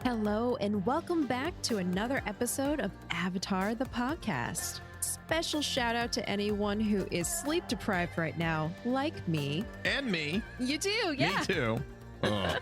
Hello, and welcome back to another episode of Avatar the Podcast. Special shout out to anyone who is sleep deprived right now, like me. And me. You do, yeah. Me too. Ugh.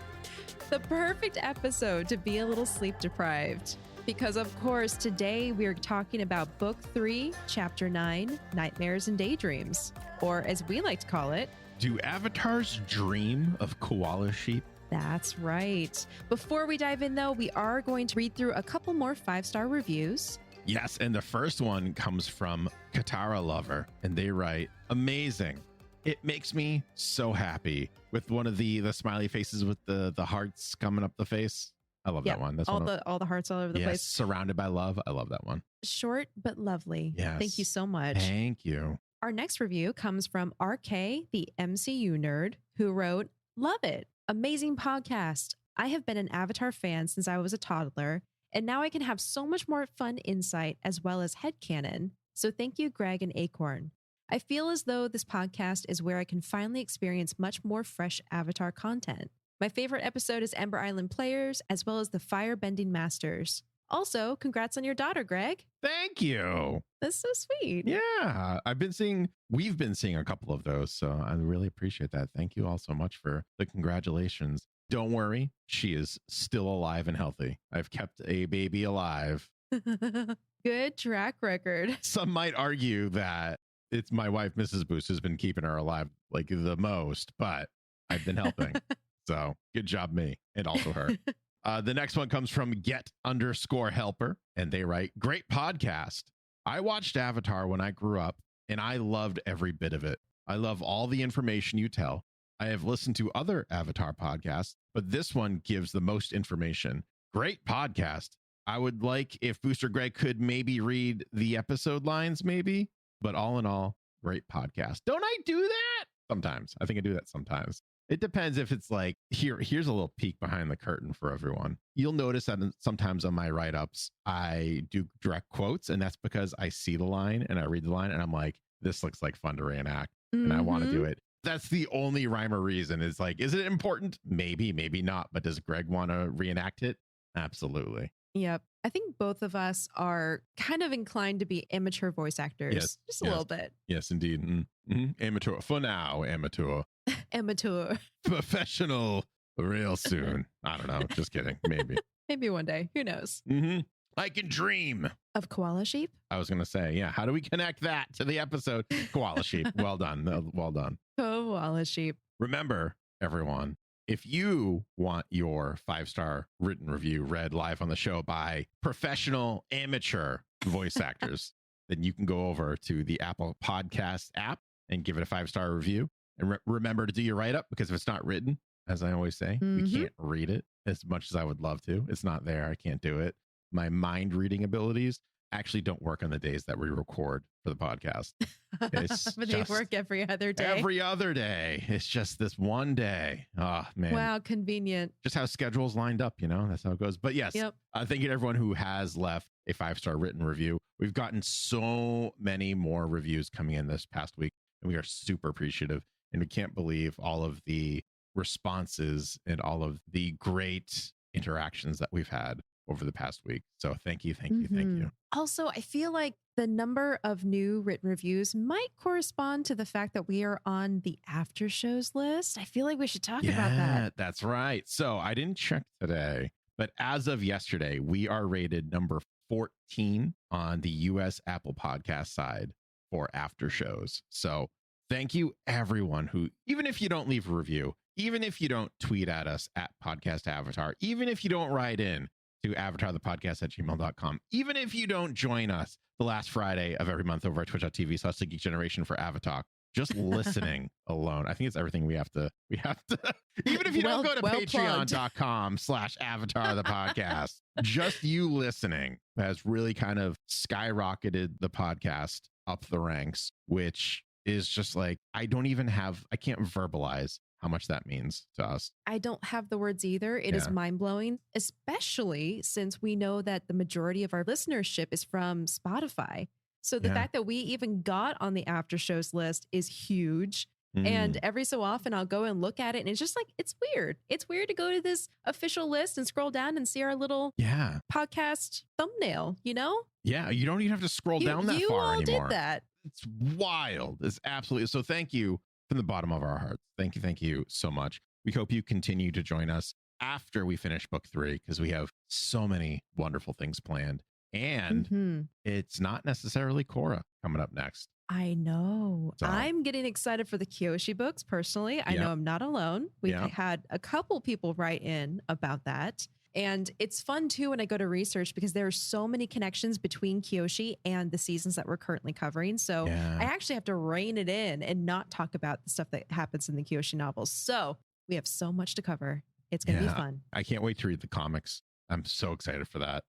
The perfect episode to be a little sleep deprived. Because, of course, today we are talking about Book 3, Chapter 9, Nightmares and Daydreams. Or, as we like to call it, Do avatars dream of koala sheep? that's right. Before we dive in, though, we are going to read through a couple more 5-star reviews. Yes, and the first one comes from Katara Lover, and they write, amazing. It makes me so happy, with one of the smiley faces with the hearts coming up the face. I love that one. That's all the hearts all over the yes, place. Surrounded by love. I love that one. Short but lovely. Yes. Thank you so much. Thank you. Our next review comes from RK, the MCU nerd, who wrote, love it. Amazing podcast. I have been an Avatar fan since I was a toddler, and now I can have so much more fun insight as well as headcanon. So thank you, Greg and Acorn. I feel as though this podcast is where I can finally experience much more fresh Avatar content. My favorite episode is Ember Island Players, as well as the Firebending Masters. Also, congrats on your daughter, Greg. Thank you. That's so sweet. Yeah, we've been seeing a couple of those, so I really appreciate that. Thank you all so much for the congratulations. Don't worry, she is still alive and healthy. I've kept a baby alive. Good track record. Some might argue that it's my wife, Mrs. Boost, who's been keeping her alive like the most, but I've been helping. So good job, me, and also her. The next one comes from get_helper, and they write, great podcast. I watched Avatar when I grew up, and I loved every bit of it. I love all the information you tell. I have listened to other Avatar podcasts, but this one gives the most information. Great podcast. I would like if Booster Greg could maybe read the episode lines, maybe, but all in all, great podcast. Don't I do that? Sometimes. I think I do that sometimes. It depends if it's like, here's a little peek behind the curtain for everyone. You'll notice that sometimes on my write-ups, I do direct quotes, and that's because I see the line and I read the line and I'm like, this looks like fun to reenact and I want to do it. That's the only rhyme or reason. Is like, is it important? Maybe, maybe not. But does Greg want to reenact it? Absolutely. Yep. I think both of us are kind of inclined to be amateur voice actors. Yes, just a little bit. Yes, indeed. Mm-hmm. Amateur. For now, amateur. Amateur. Professional real soon. I don't know. Just kidding. Maybe. Maybe one day. Who knows? Mm-hmm. I can dream. Of koala sheep? I was going to say, yeah. How do we connect that to the episode? Koala sheep. Well done. Well done. Koala sheep. Remember, everyone, if you want your 5-star written review read live on the show by professional amateur voice actors, then you can go over to the Apple Podcast app and give it a 5-star review. And remember to do your write-up, because if it's not written, as I always say, we can't read it as much as I would love to. It's not there. I can't do it. My mind reading abilities actually don't work on the days that we record for the podcast. But they work every other day. Every other day. It's just this one day. Oh, man. Wow, convenient. Just how schedules lined up, that's how it goes. But yes, thank you to everyone who has left a 5-star written review. We've gotten so many more reviews coming in this past week, and we are super appreciative. And we can't believe all of the responses and all of the great interactions that we've had over the past week. So thank you. Thank you. Also, I feel like the number of new written reviews might correspond to the fact that we are on the after shows list. I feel like we should talk about that. That's right. So I didn't check today, but as of yesterday, we are rated number 14 on the US Apple Podcast side for after shows. So thank you, everyone who, even if you don't leave a review, even if you don't tweet at us at Podcast Avatar, even if you don't write in to avatarthepodcast@gmail.com, even if you don't join us the last Friday of every month over at twitch.tv/TheGeekGeneration for Avatar, just listening alone. I think it's everything we have to, even if you don't go to patreon.com/avatarthepodcast, just you listening has really kind of skyrocketed the podcast up the ranks, which is just like, I can't verbalize how much that means to us. I don't have the words either. It is mind-blowing, especially since we know that the majority of our listenership is from Spotify. So the fact that we even got on the after shows list is huge. And every so often I'll go and look at it and it's just like, it's weird. It's weird to go to this official list and scroll down and see our little podcast thumbnail, you know? Yeah, you don't even have to scroll down that far anymore. You all did that. It's wild. It's absolutely. So thank you from the bottom of our hearts. Thank you so much. We hope you continue to join us after we finish book 3 because we have so many wonderful things planned. And it's not necessarily Korra coming up next. I know. So, I'm getting excited for the Kyoshi books personally. I know I'm not alone. We've had a couple people write in about that. And it's fun too when I go to research because there are so many connections between Kyoshi and the seasons that we're currently covering. So I actually have to rein it in and not talk about the stuff that happens in the Kyoshi novels. So we have so much to cover. It's going to be fun. I can't wait to read the comics. I'm so excited for that.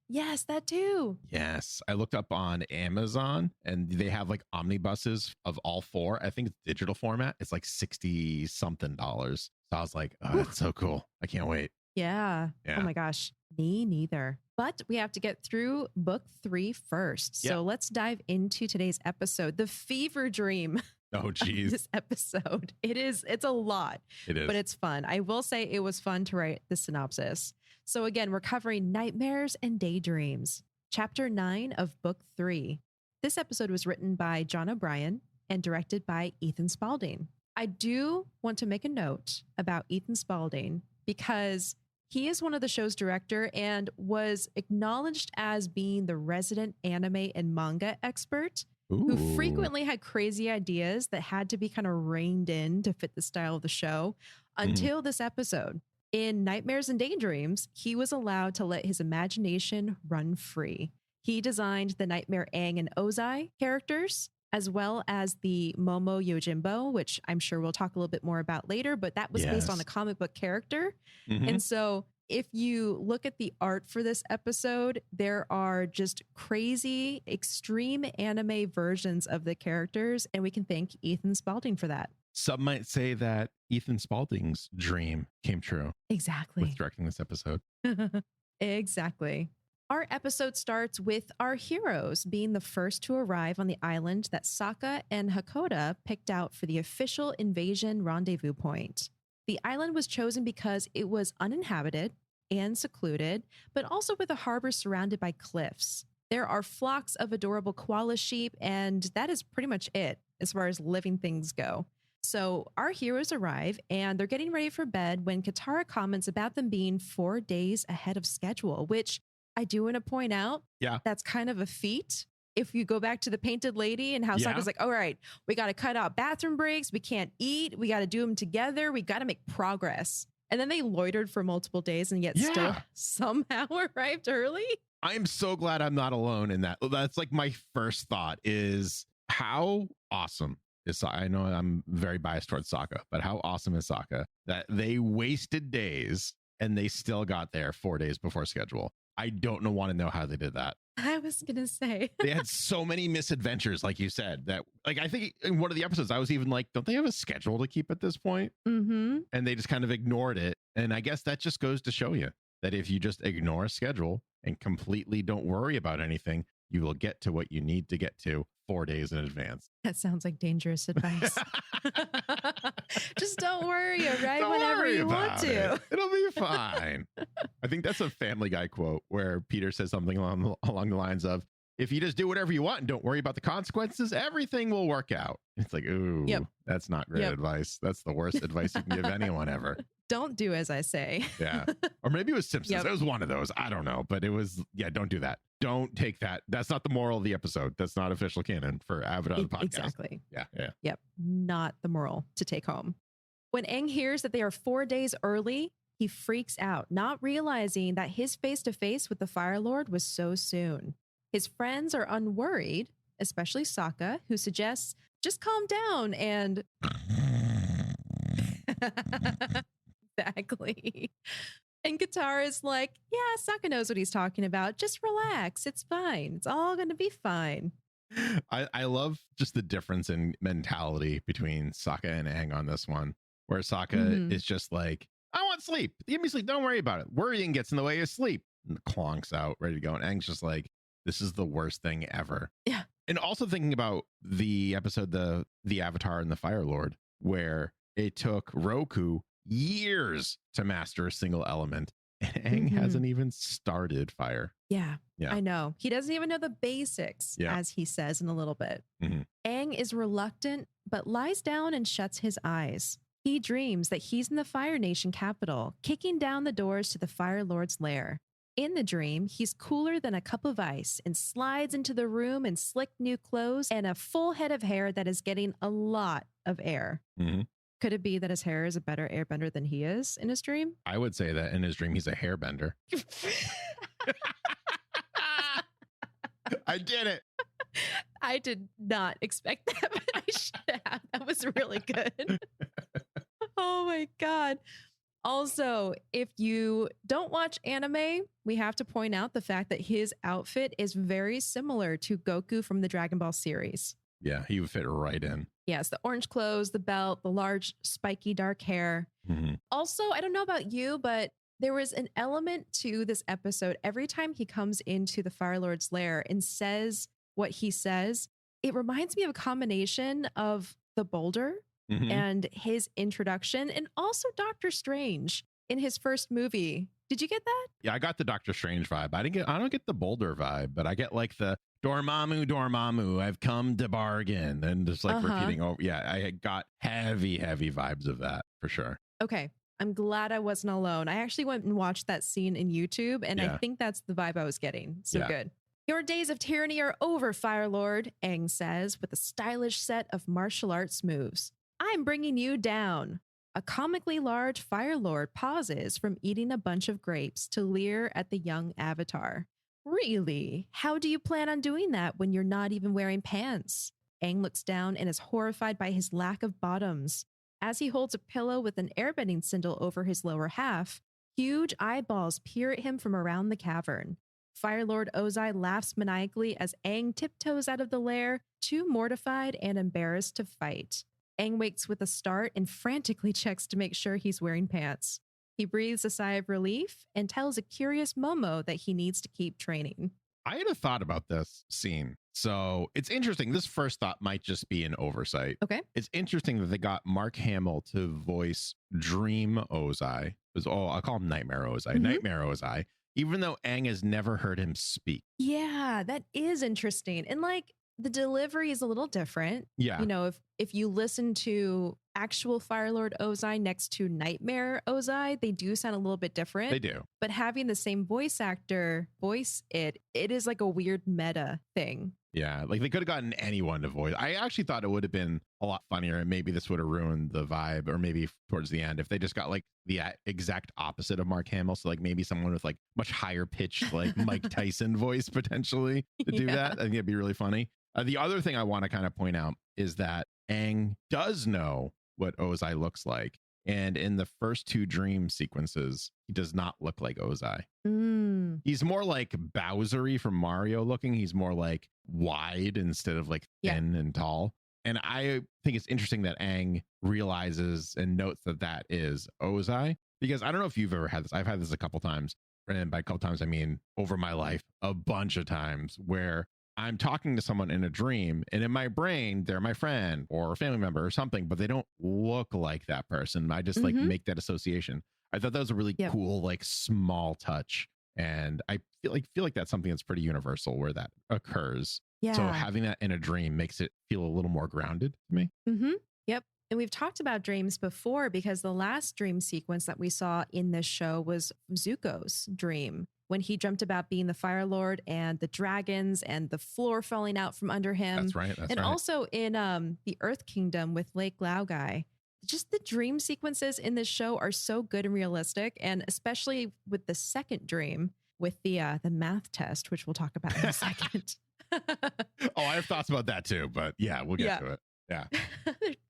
Yes, that too. Yes. I looked up on Amazon and they have like omnibuses of all 4. I think it's digital format. It's like 60 something dollars. So I was like, oh, that's so cool. I can't wait. Yeah. Oh my gosh. Me neither. But we have to get through book 3 first. So let's dive into today's episode. The fever dream. Oh, geez. This episode. It's a lot. It is. But it's fun. I will say it was fun to write the synopsis. So again, we're covering Nightmares and Daydreams, chapter 9 of book 3. This episode was written by John O'Brien and directed by Ethan Spalding. I do want to make a note about Ethan Spalding because he is one of the show's director and was acknowledged as being the resident anime and manga expert who frequently had crazy ideas that had to be kind of reined in to fit the style of the show until this episode. In Nightmares and Daydreams, he was allowed to let his imagination run free. He designed the Nightmare Aang and Ozai characters, as well as the Momo Yojimbo, which I'm sure we'll talk a little bit more about later, but that was based on the comic book character. And so if you look at the art for this episode, there are just crazy, extreme anime versions of the characters, and we can thank Ethan Spalding for that. Some might say that Ethan Spalding's dream came true. Exactly. With directing this episode. Exactly. Our episode starts with our heroes being the first to arrive on the island that Sokka and Hakoda picked out for the official invasion rendezvous point. The island was chosen because it was uninhabited and secluded, but also with a harbor surrounded by cliffs. There are flocks of adorable koala sheep, and that is pretty much it as far as living things go. So our heroes arrive and they're getting ready for bed when Katara comments about them being 4 days ahead of schedule, which I do want to point out. That's kind of a feat. If you go back to the Painted Lady and how Sokka's like, all right, we got to cut out bathroom breaks. We can't eat. We got to do them together. We got to make progress. And then they loitered for multiple days and yet still somehow arrived early. I am so glad I'm not alone in that. That's like my first thought is how awesome is Sokka. I know I'm very biased towards Sokka, but how awesome is Sokka that they wasted days and they still got there 4 days before schedule. I want to know how they did that. I was going to say. They had so many misadventures, like you said, that like, I think in one of the episodes, I was even like, don't they have a schedule to keep at this point? And they just kind of ignored it. And I guess that just goes to show you that if you just ignore a schedule and completely don't worry about anything, you will get to what you need to get to 4 days in advance. That sounds like dangerous advice. Just don't worry, right? Don't whenever worry you want to. It'll be fine. I think that's a Family Guy quote where Peter says something along the lines of, if you just do whatever you want and don't worry about the consequences, everything will work out. It's like, ooh, that's not great advice. That's the worst advice you can give anyone ever. Don't do as I say. Yeah. Or maybe it was Simpsons. It was one of those. I don't know. But it was, don't do that. Don't take that. That's not the moral of the episode. That's not official canon for Avatar the podcast. Exactly. Yeah. Yep. Not the moral to take home. When Aang hears that they are 4 days early, he freaks out, not realizing that his face-to-face with the Fire Lord was so soon. His friends are unworried, especially Sokka, who suggests, just calm down and... Exactly. And Katara's like, yeah, Sokka knows what he's talking about. Just relax. It's fine. It's all going to be fine. I love just the difference in mentality between Sokka and Aang on this one, where Sokka is just like, I want sleep. Give me sleep. Don't worry about it. Worrying gets in the way of sleep. And clonks out, ready to go. And Aang's just like, this is the worst thing ever. Yeah. And also thinking about the episode, the Avatar and the Fire Lord, where it took Roku years to master a single element. And Aang hasn't even started fire. Yeah, Yeah. I know. He doesn't even know the basics, as he says in a little bit. Aang is reluctant, but lies down and shuts his eyes. He dreams that he's in the Fire Nation capital, kicking down the doors to the Fire Lord's lair. In the dream, he's cooler than a cup of ice and slides into the room in slick new clothes and a full head of hair that is getting a lot of air. Could it be that his hair is a better airbender than he is in his dream? I would say that in his dream, he's a hairbender. I did it. I did not expect that, but I should have. That was really good. Oh my God. Also, if you don't watch anime, we have to point out the fact that his outfit is very similar to Goku from the Dragon Ball series. Yeah, he would fit right in. Yes, the orange clothes, the belt, the large, spiky, dark hair. Also, I don't know about you, but there was an element to this episode. Every time he comes into the Fire Lord's lair and says what he says, it reminds me of a combination of the Boulder and his introduction, and also Doctor Strange in his first movie. Did you get that? Yeah, I got the Doctor Strange vibe. I don't get the Boulder vibe, but I get like the Dormammu, Dormammu, I've come to bargain, and just like repeating over. Yeah, I got heavy vibes of that for sure. Okay. I'm glad I wasn't alone. I actually went and watched that scene in YouTube, and I think that's the vibe I was getting. So good. Your days of tyranny are over, Fire Lord, Aang says with a stylish set of martial arts moves. I'm bringing you down. A comically large Fire Lord pauses from eating a bunch of grapes to leer at the young Avatar. Really? How do you plan on doing that when you're not even wearing pants? Aang looks down and is horrified by his lack of bottoms. As he holds a pillow with an airbending symbol over his lower half, huge eyeballs peer at him from around the cavern. Fire Lord Ozai laughs maniacally as Aang tiptoes out of the lair, too mortified and embarrassed to fight. Aang wakes with a start and frantically checks to make sure he's wearing pants. He breathes a sigh of relief and tells a curious Momo that he needs to keep training. I had a thought about this scene. So it's interesting. This first thought might just be an oversight. Okay. It's interesting that they got Mark Hamill to voice Dream Ozai. I'll call him Nightmare Ozai. Nightmare Ozai. Even though Aang has never heard him speak. Yeah, that is interesting. And like the delivery is a little different. Yeah. You know, if you listen to actual Fire Lord Ozai next to Nightmare Ozai, they do sound a little bit different. They do. But having the same voice actor voice it is like a weird meta thing. Yeah, like they could have gotten anyone to voice. I actually thought it would have been a lot funnier, and maybe this would have ruined the vibe, or maybe towards the end, if they just got like the exact opposite of Mark Hamill. So like maybe someone with like much higher pitched, like Mike Tyson voice potentially to do that. I think it'd be really funny. The other thing I want to kind of point out is that Aang does know what Ozai looks like. And in the first two dream sequences, he does not look like Ozai. He's more like Bowsery from Mario looking. He's more like wide instead of like thin and tall. And I think it's interesting that Aang realizes and notes that that is Ozai, because I don't know if you've ever had this. I've had this a couple times. And by a couple times, I mean over my life, a bunch of times where I'm talking to someone in a dream, and in my brain, they're my friend or a family member or something, but they don't look like that person. I just like make that association. I thought that was a really cool, like small touch. And I feel like that's something that's pretty universal where that occurs. Yeah. So having that in a dream makes it feel a little more grounded to me. Yep. And we've talked about dreams before, because the last dream sequence that we saw in this show was Zuko's dream, when he dreamt about being the Fire Lord and the dragons and the floor falling out from under him. That's right. And also in the Earth Kingdom with Lake Laogai. Just the dream sequences in this show are so good and realistic. And especially with the second dream with the math test, which we'll talk about in a second. I have thoughts about that too, but yeah, we'll get to it. Yeah.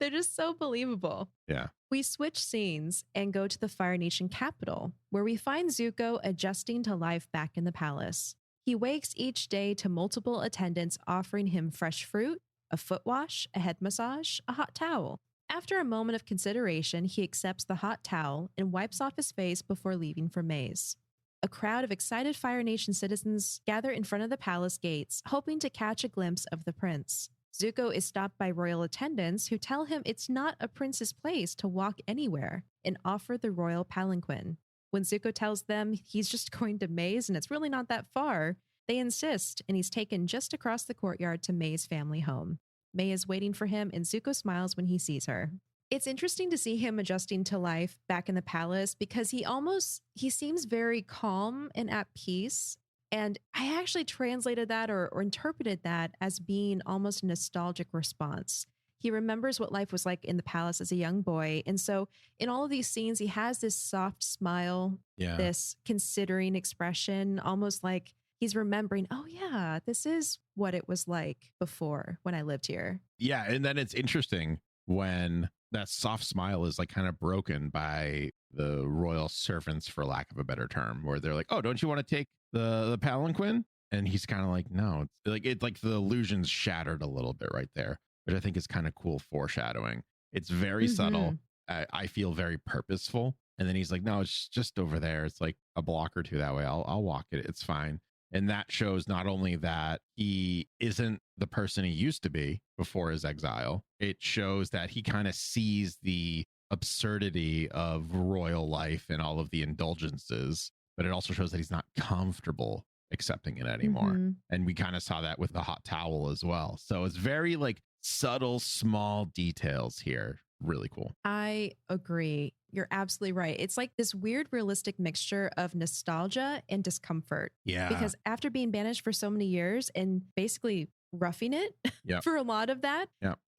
They're just so believable. Yeah. We switch scenes and go to the Fire Nation capital, where we find Zuko adjusting to life back in the palace. He wakes each day to multiple attendants offering him fresh fruit, a foot wash, a head massage, a hot towel. After a moment of consideration, he accepts the hot towel and wipes off his face before leaving for Maze. a crowd of excited Fire Nation citizens gather in front of the palace gates, hoping to catch a glimpse of the prince. Zuko is stopped by royal attendants who tell him it's not a prince's place to walk anywhere and offer the royal palanquin. When Zuko tells them he's just going to May's and it's really not that far, they insist, and he's taken just across the courtyard to May's family home. May is waiting for him, and Zuko smiles when he sees her. It's interesting to see him adjusting to life back in the palace because he seems very calm and at peace. And I actually translated that or interpreted that as being almost a nostalgic response. He remembers what life was like in the palace as a young boy. And so in all of these scenes, he has this soft smile, this considering expression, almost like he's remembering, oh yeah, this is what it was like before when I lived here. Yeah. And then it's interesting when that soft smile is like kind of broken by the royal servants, for lack of a better term, where they're like, oh, don't you want to take the palanquin? And he's kind of like, no, it's like the illusion's shattered a little bit right there, which I think is kind of cool foreshadowing. It's very subtle. I feel very purposeful. And then he's like, no, it's just over there. It's like a block or two that way. I'll walk it. It's fine. And that shows not only that he isn't the person he used to be before his exile, it shows that he kind of sees the absurdity of royal life and all of the indulgences, but it also shows that he's not comfortable accepting it anymore. And we kind of saw that with the hot towel as well. So it's very like subtle, small details here. Really cool. I agree. You're absolutely right. It's like this weird, realistic mixture of nostalgia and discomfort. Yeah. Because after being banished for so many years and basically roughing it for a lot of that,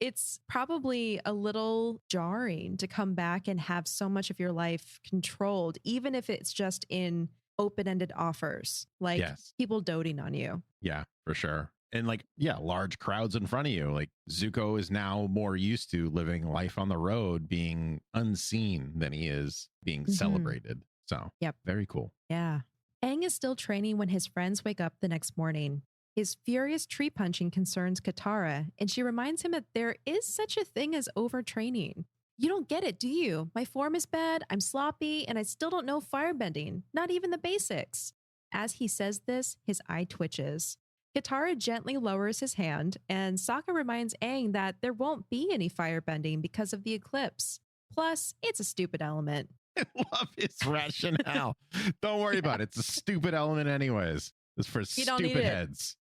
it's probably a little jarring to come back and have so much of your life controlled, even if it's just in open-ended offers, like people doting on you. Yeah, for sure. And like, large crowds in front of you. Like Zuko is now more used to living life on the road, being unseen than he is being celebrated. So very cool. Yeah. Aang is still training when his friends wake up the next morning. His furious tree punching concerns Katara, and she reminds him that there is such a thing as overtraining. You don't get it, do you? My form is bad, I'm sloppy, and I still don't know firebending, not even the basics. As he says this, his eye twitches. Katara gently lowers his hand, and Sokka reminds Aang that there won't be any firebending because of the eclipse. Plus, it's a stupid element. I love his rationale. Don't worry about it. It's a stupid element anyways. It's for stupid heads.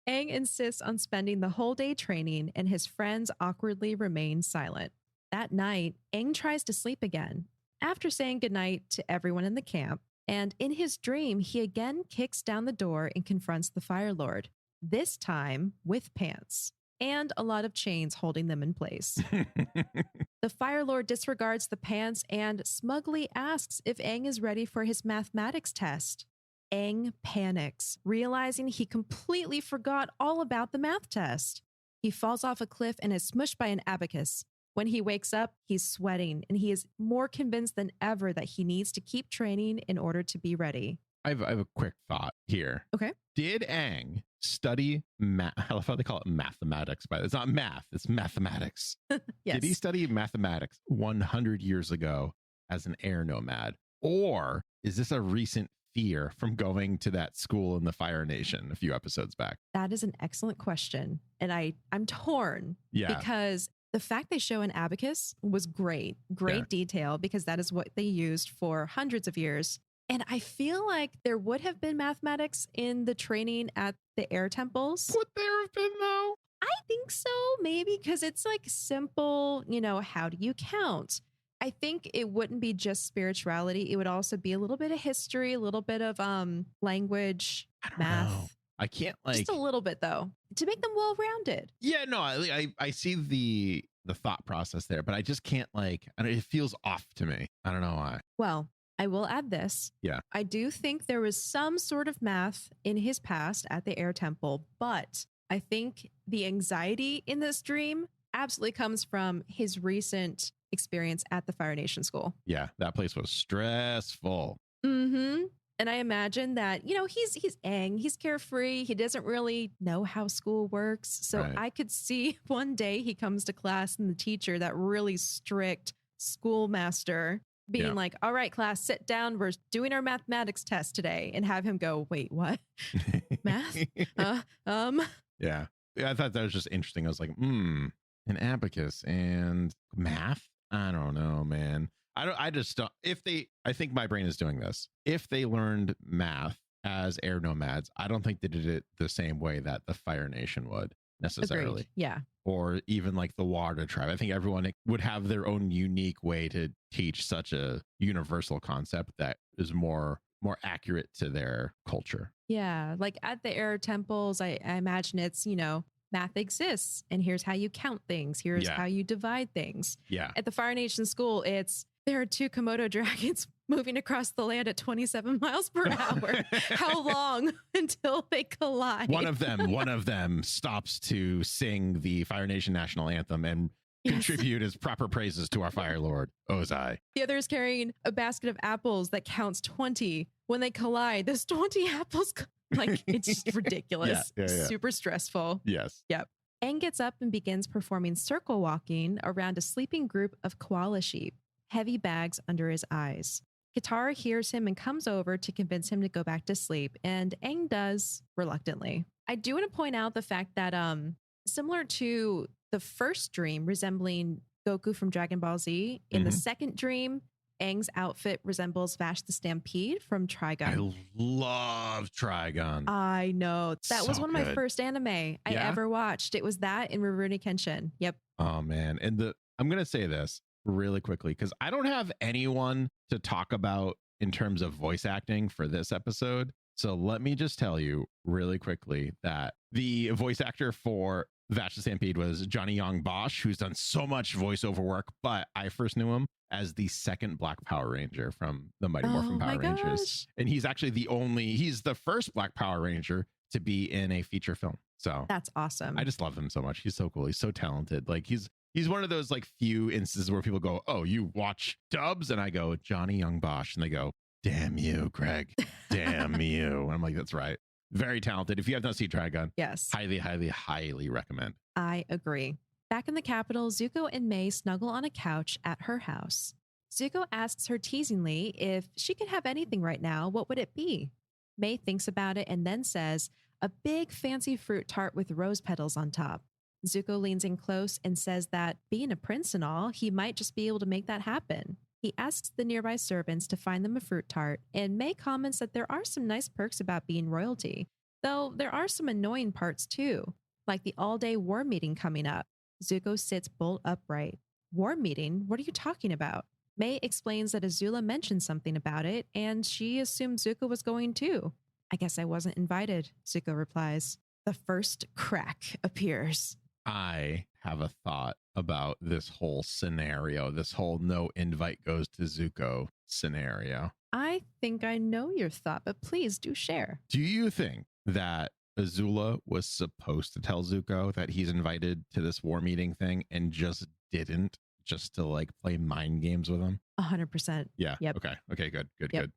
Aang insists on spending the whole day training, and his friends awkwardly remain silent. That night, Aang tries to sleep again. After saying goodnight to everyone in the camp, and in his dream, he again kicks down the door and confronts the Fire Lord, this time with pants and a lot of chains holding them in place. The Fire Lord disregards the pants and smugly asks if Aang is ready for his mathematics test. Aang panics, realizing he completely forgot all about the math test. He falls off a cliff and is smushed by an abacus. When he wakes up, he's sweating, and he is more convinced than ever that he needs to keep training in order to be ready. I have a quick thought here. Okay. Did Aang study math? I love how they call it mathematics, but it's not math, it's mathematics. Yes. Did he study mathematics 100 years ago as an air nomad? Or is this a recent fear from going to that school in the Fire Nation a few episodes back? That is an excellent question. And I'm torn because the fact they show an abacus was great detail, because that is what they used for hundreds of years. And I feel like there would have been mathematics in the training at the air temples. Would there have been though? I think so, maybe, because it's like simple, how do you count? I think it wouldn't be just spirituality. It would also be a little bit of history, a little bit of language, math. I can't just a little bit though, to make them well-rounded. Yeah, no, I see the thought process there, but I just can't it feels off to me. I don't know why. Well, I will add this. Yeah. I do think there was some sort of math in his past at the air temple, but I think the anxiety in this dream absolutely comes from his recent experience at the Fire Nation school. Yeah, that place was stressful. And I imagine that, he's Aang, he's carefree. He doesn't really know how school works. So I could see one day he comes to class and the teacher, that really strict schoolmaster, being like, all right, class, sit down. We're doing our mathematics test today, and have him go, wait, what? Math? Yeah. I thought that was just interesting. I was like, an abacus and math? I don't know, man. I just don't. I think my brain is doing this. If they learned math as air nomads, I don't think they did it the same way that the Fire Nation would necessarily. Agreed. Yeah. Or even like the Water Tribe. I think everyone would have their own unique way to teach such a universal concept that is more accurate to their culture. Yeah. Like at the air temples, I imagine it's, math exists and here's how you count things. Here's how you divide things. Yeah. At the Fire Nation school, there are 2 Komodo dragons moving across the land at 27 miles per hour. How long until they collide? One of them stops to sing the Fire Nation national anthem and contribute his proper praises to our Fire Lord, Ozai. The other is carrying a basket of apples that counts 20. When they collide, those 20 apples, it's just ridiculous. Yeah. Super stressful. Yes. Yep. Aang gets up and begins performing circle walking around a sleeping group of koala sheep, heavy bags under his eyes. Katara hears him and comes over to convince him to go back to sleep, and Aang does reluctantly. I do want to point out the fact that similar to the first dream resembling Goku from Dragon Ball Z, in the second dream, Aang's outfit resembles Vash the Stampede from Trigun. I love Trigun. I know. That was So one of my good. first anime I ever watched. It was that in Rurouni Kenshin. Yep. Oh, man. And I'm going to say this really quickly because I don't have anyone to talk about in terms of voice acting for this episode. So let me just tell you really quickly that the voice actor for Vash the Stampede was Johnny Young Bosch, who's done so much voiceover work, but I first knew him as the second Black Power Ranger from the Mighty Morphin Power Rangers. And he's actually he's the first Black Power Ranger to be in a feature film. So that's awesome. I just love him so much. He's so cool. He's so talented. Like he's one of those like few instances where people go, oh, you watch dubs? And I go, Johnny Young Bosch. And they go, damn you, Greg. Damn you. And I'm like, that's right. Very talented. If you have not seen Trigun, yes, highly, highly, highly recommend. I agree. Back in the capital, Zuko and Mai snuggle on a couch at her house. Zuko asks her teasingly if she could have anything right now, what would it be? Mai thinks about it and then says, a big fancy fruit tart with rose petals on top. Zuko leans in close and says that being a prince and all, he might just be able to make that happen. He asks the nearby servants to find them a fruit tart, and Mai comments that there are some nice perks about being royalty, though there are some annoying parts too, like the all-day war meeting coming up. Zuko sits bolt upright. War meeting? What are you talking about? Mai explains that Azula mentioned something about it, and she assumed Zuko was going too. I guess I wasn't invited, Zuko replies. The first crack appears. I have a thought about this whole scenario, this whole no invite goes to Zuko scenario. I think I know your thought, but please do share. Do you think that Azula was supposed to tell Zuko that he's invited to this war meeting thing and just didn't, just to like play mind games with him? 100%. Yeah. Yep. Okay. Good. Yep.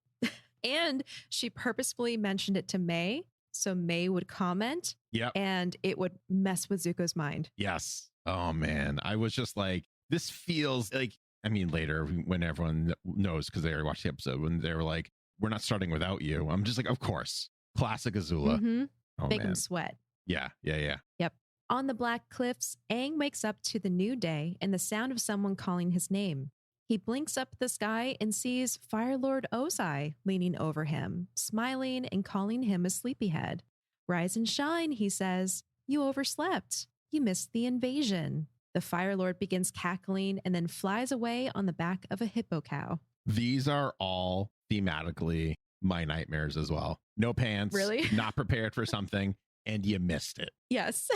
And she purposefully mentioned it to Mai, so Mai would comment. Yep. And it would mess with Zuko's mind. Yes. Oh man, I was just like, this feels like. I mean, later when everyone knows because they already watched the episode, when they were like, "We're not starting without you," I'm just like, of course, classic Azula. Mm-hmm. Oh, Make man. him sweat. Yeah. Yep. On the Black Cliffs, Aang wakes up to the new day and the sound of someone calling his name. He blinks up at the sky and sees Fire Lord Ozai leaning over him, smiling and calling him a sleepyhead. Rise and shine, he says. You overslept. You missed the invasion. The Fire Lord begins cackling and then flies away on the back of a hippo cow. These are all thematically my nightmares as well. No pants. Really? Not prepared for something, and you missed it. Yes.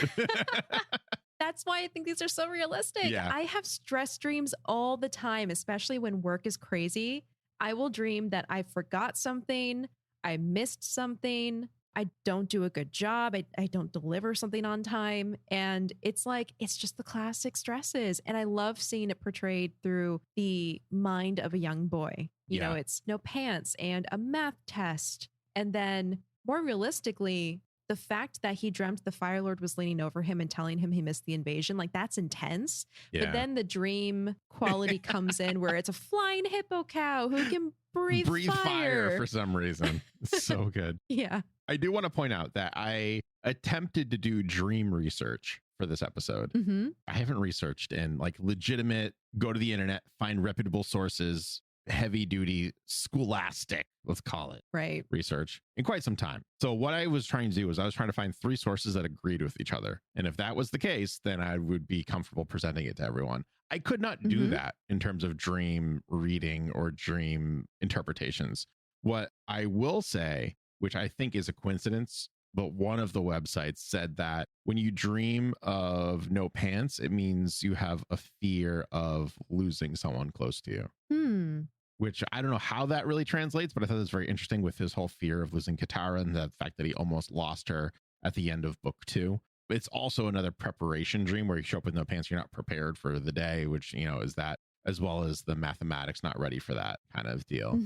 That's why I think these are so realistic. Yeah. I have stress dreams all the time, especially when work is crazy. I will dream that I forgot something, I missed something, I don't do a good job, I don't deliver something on time. And it's like, it's just the classic stresses. And I love seeing it portrayed through the mind of a young boy. You know, it's no pants and a math test. And then more realistically, the fact that he dreamt the Fire Lord was leaning over him and telling him he missed the invasion, like that's intense. Yeah. But then the dream quality comes in where it's a flying hippo cow who can breathe fire for some reason. So good. Yeah. I do want to point out that I attempted to do dream research for this episode. Mm-hmm. I haven't researched in like legitimate, go to the internet, find reputable sources, heavy duty, scholastic, let's call it, Right. research in quite some time. So what I was trying to do was I was trying to find 3 sources that agreed with each other. And if that was the case, then I would be comfortable presenting it to everyone. I could not do that in terms of dream reading or dream interpretations. What I will say, which I think is a coincidence, but one of the websites said that when you dream of no pants, it means you have a fear of losing someone close to you. Which I don't know how that really translates, but I thought it was very interesting with his whole fear of losing Katara and the fact that he almost lost her at the end of book 2. It's also another preparation dream where you show up with no pants, you're not prepared for the day, which, you know, is that, as well as the mathematics not ready for that kind of deal.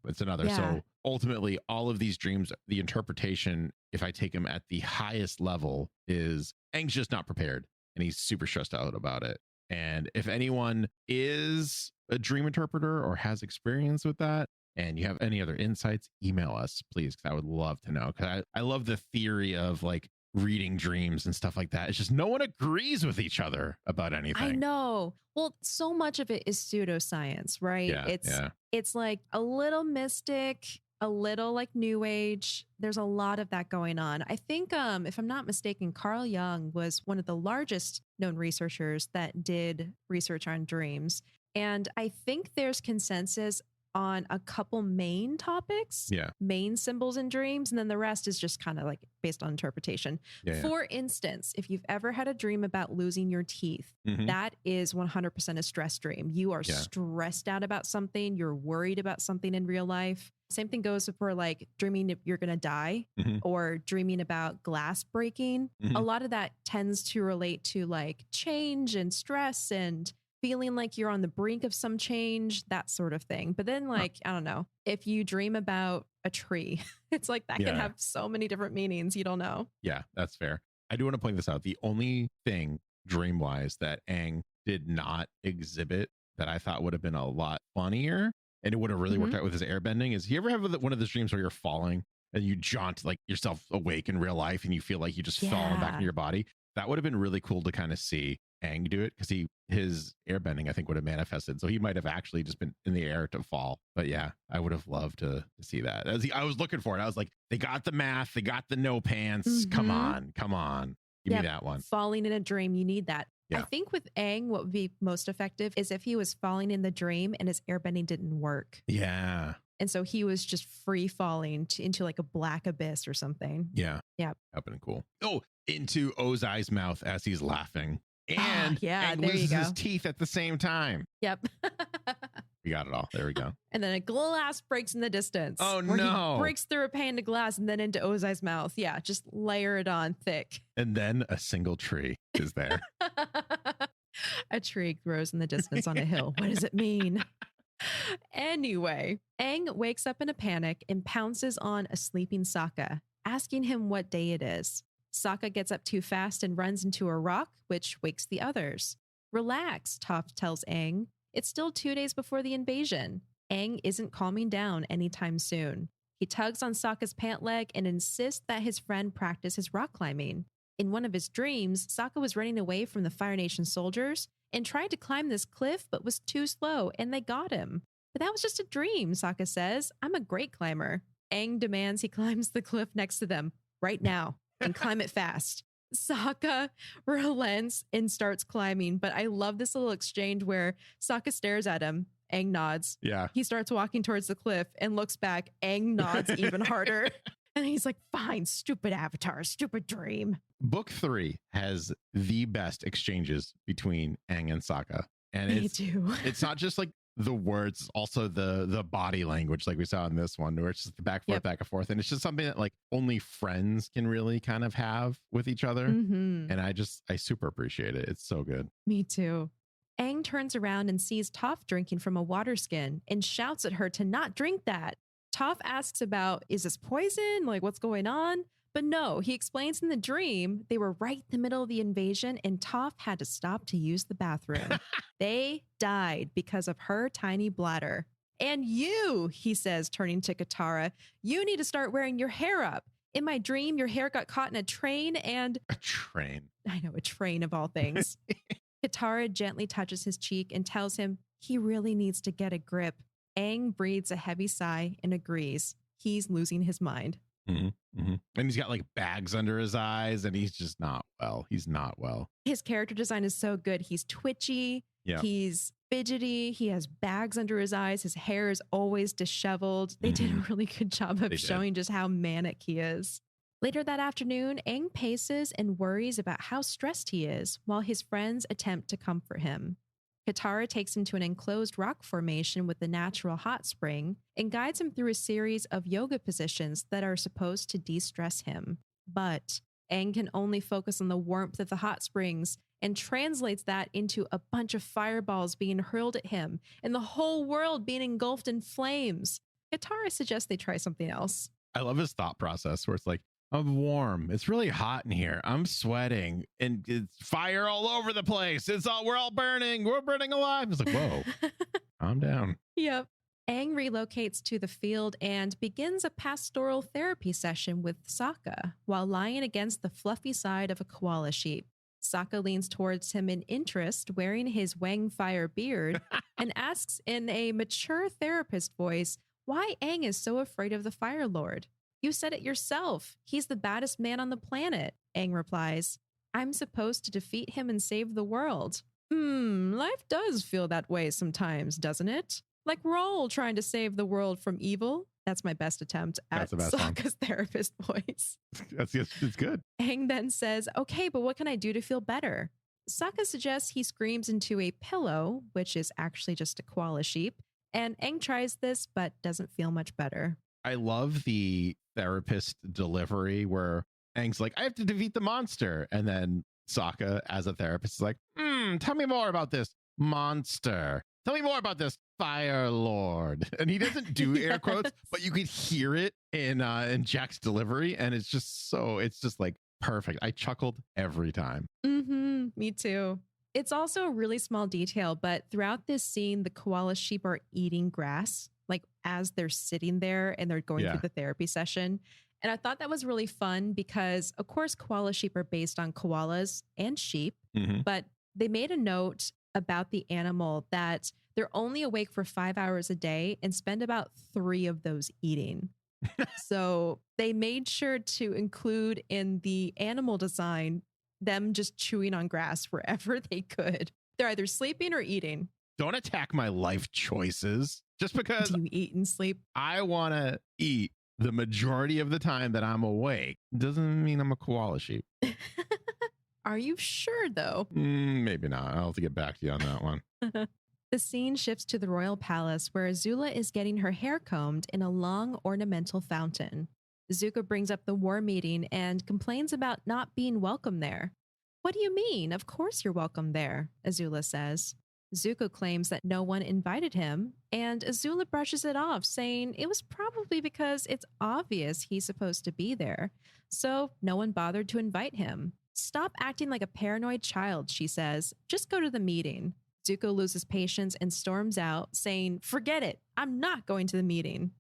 It's another. Yeah. So ultimately, all of these dreams, the interpretation, if I take them at the highest level, is Aang's just not prepared and he's super stressed out about it. And if anyone is a dream interpreter or has experience with that, and you have any other insights, email us, please, because I would love to know. Because I love the theory of like reading dreams and stuff like that. It's just no one agrees with each other about anything. I know. Well, so much of it is pseudoscience, right? Yeah, It's like a little mystic, a little like new age. There's a lot of that going on. I think, if I'm not mistaken, Carl Jung was one of the largest known researchers that did research on dreams. And I think there's consensus on a couple main topics, main symbols in dreams, and then the rest is just kind of like based on interpretation. For instance, if you've ever had a dream about losing your teeth, that is 100% a stress dream. You are stressed out about something, you're worried about something in real life. Same thing goes for like dreaming if you're going to die or dreaming about glass breaking. A lot of that tends to relate to like change and stress and feeling like you're on the brink of some change, that sort of thing. But then like, I don't know, if you dream about a tree, it's like that can have so many different meanings. You don't know. Yeah, that's fair. I do want to point this out. The only thing dream wise that Aang did not exhibit that I thought would have been a lot funnier and it would have really worked out with his airbending is, you ever have one of those dreams where you're falling and you jaunt like yourself awake in real life and you feel like you just fallen back into your body? That would have been really cool to kind of see Aang do it, because his airbending I think would have manifested, so he might have actually just been in the air to fall. But yeah, I would have loved to see that. I was looking for it. I was like, they got the math, they got the no pants. Come on, give me that one. Falling in a dream, you need that. I think with Aang, what would be most effective is if he was falling in the dream and his airbending didn't work. And so he was just free falling into like a black abyss or something. That would have been cool. Oh, into Ozai's mouth as he's laughing. And Aang loses his teeth at the same time. Yep. We got it all. There we go. And then a glass breaks in the distance. Oh, where no. He breaks through a pane of glass and then into Ozai's mouth. Yeah, just layer it on thick. And then a single tree is there. A tree grows in the distance on a hill. What does it mean? Anyway, Aang wakes up in a panic and pounces on a sleeping Sokka, asking him what day it is. Sokka gets up too fast and runs into a rock, which wakes the others. Relax, Toph tells Aang. It's still 2 days before the invasion. Aang isn't calming down anytime soon. He tugs on Sokka's pant leg and insists that his friend practice his rock climbing. In one of his dreams, Sokka was running away from the Fire Nation soldiers and tried to climb this cliff but was too slow and they got him. But that was just a dream, Sokka says. I'm a great climber. Aang demands he climbs the cliff next to them right now. And climb it fast. Sokka relents and starts climbing, but I love this little exchange where Sokka stares at him. Aang nods. He starts walking towards the cliff and looks back. Aang nods even harder. And he's like, fine, stupid avatar, stupid dream. Book 3 has the best exchanges between Aang and Sokka. And it's not just like the words, also the body language, like we saw in this one, where it's just the back and forth. And it's just something that like only friends can really kind of have with each other. And I super appreciate it. It's so good. Me too. Aang turns around and sees Toph drinking from a water skin and shouts at her to not drink that. Toph asks about, is this poison? Like, what's going on? But no, he explains in the dream they were right in the middle of the invasion and Toph had to stop to use the bathroom. They died because of her tiny bladder. And you, he says, turning to Katara, you need to start wearing your hair up. In my dream, your hair got caught in a train and... A train. I know, a train of all things. Katara gently touches his cheek and tells him he really needs to get a grip. Aang breathes a heavy sigh and agrees. He's losing his mind. Mm-hmm, mm-hmm. And he's got like bags under his eyes and he's just not well. He's not well. His character design is so good. He's twitchy. Yeah. He's fidgety. He has bags under his eyes. His hair is always disheveled. They did a really good job of showing just how manic he is. Later that afternoon, Aang paces and worries about how stressed he is while his friends attempt to comfort him. Katara takes him to an enclosed rock formation with a natural hot spring and guides him through a series of yoga positions that are supposed to de-stress him. But Aang can only focus on the warmth of the hot springs and translates that into a bunch of fireballs being hurled at him and the whole world being engulfed in flames. Katara suggests they try something else. I love his thought process where it's like, I'm warm. It's really hot in here. I'm sweating and it's fire all over the place. We're all burning. We're burning alive. It's like, whoa, calm down. Yep. Aang relocates to the field and begins a pastoral therapy session with Sokka while lying against the fluffy side of a koala sheep. Sokka leans towards him in interest, wearing his Wang Fire beard, and asks in a mature therapist voice why Aang is so afraid of the Fire Lord. You said it yourself. He's the baddest man on the planet, Aang replies. I'm supposed to defeat him and save the world. Life does feel that way sometimes, doesn't it? Like we're all trying to save the world from evil. That's my best attempt at Sokka's therapist voice. It's good. Aang then says, okay, but what can I do to feel better? Sokka suggests he screams into a pillow, which is actually just a koala sheep. And Aang tries this, but doesn't feel much better. I love the therapist delivery where Aang's like, I have to defeat the monster. And then Sokka, as a therapist, is like, tell me more about this monster. Tell me more about this Fire Lord. And he doesn't do air quotes, but you could hear it in Jack's delivery. And it's just like perfect. I chuckled every time. Me too. It's also a really small detail, but throughout this scene, the koala sheep are eating grass, like as they're sitting there and they're going through the therapy session. And I thought that was really fun because, of course, koala sheep are based on koalas and sheep, but they made a note about the animal that they're only awake for 5 hours a day and spend about 3 of those eating. So they made sure to include in the animal design them just chewing on grass wherever they could. They're either sleeping or eating. Don't attack my life choices just because you eat and sleep. I want to eat the majority of the time that I'm awake. Doesn't mean I'm a koala sheep. Are you sure, though? Maybe not. I'll have to get back to you on that one. The scene shifts to the royal palace where Azula is getting her hair combed in a long ornamental fountain. Zuko brings up the war meeting and complains about not being welcome there. What do you mean? Of course you're welcome there, Azula says. Zuko claims that no one invited him, and Azula brushes it off, saying it was probably because it's obvious he's supposed to be there, so no one bothered to invite him. Stop acting like a paranoid child, she says. Just go to the meeting. Zuko loses patience and storms out, saying, forget it, I'm not going to the meeting.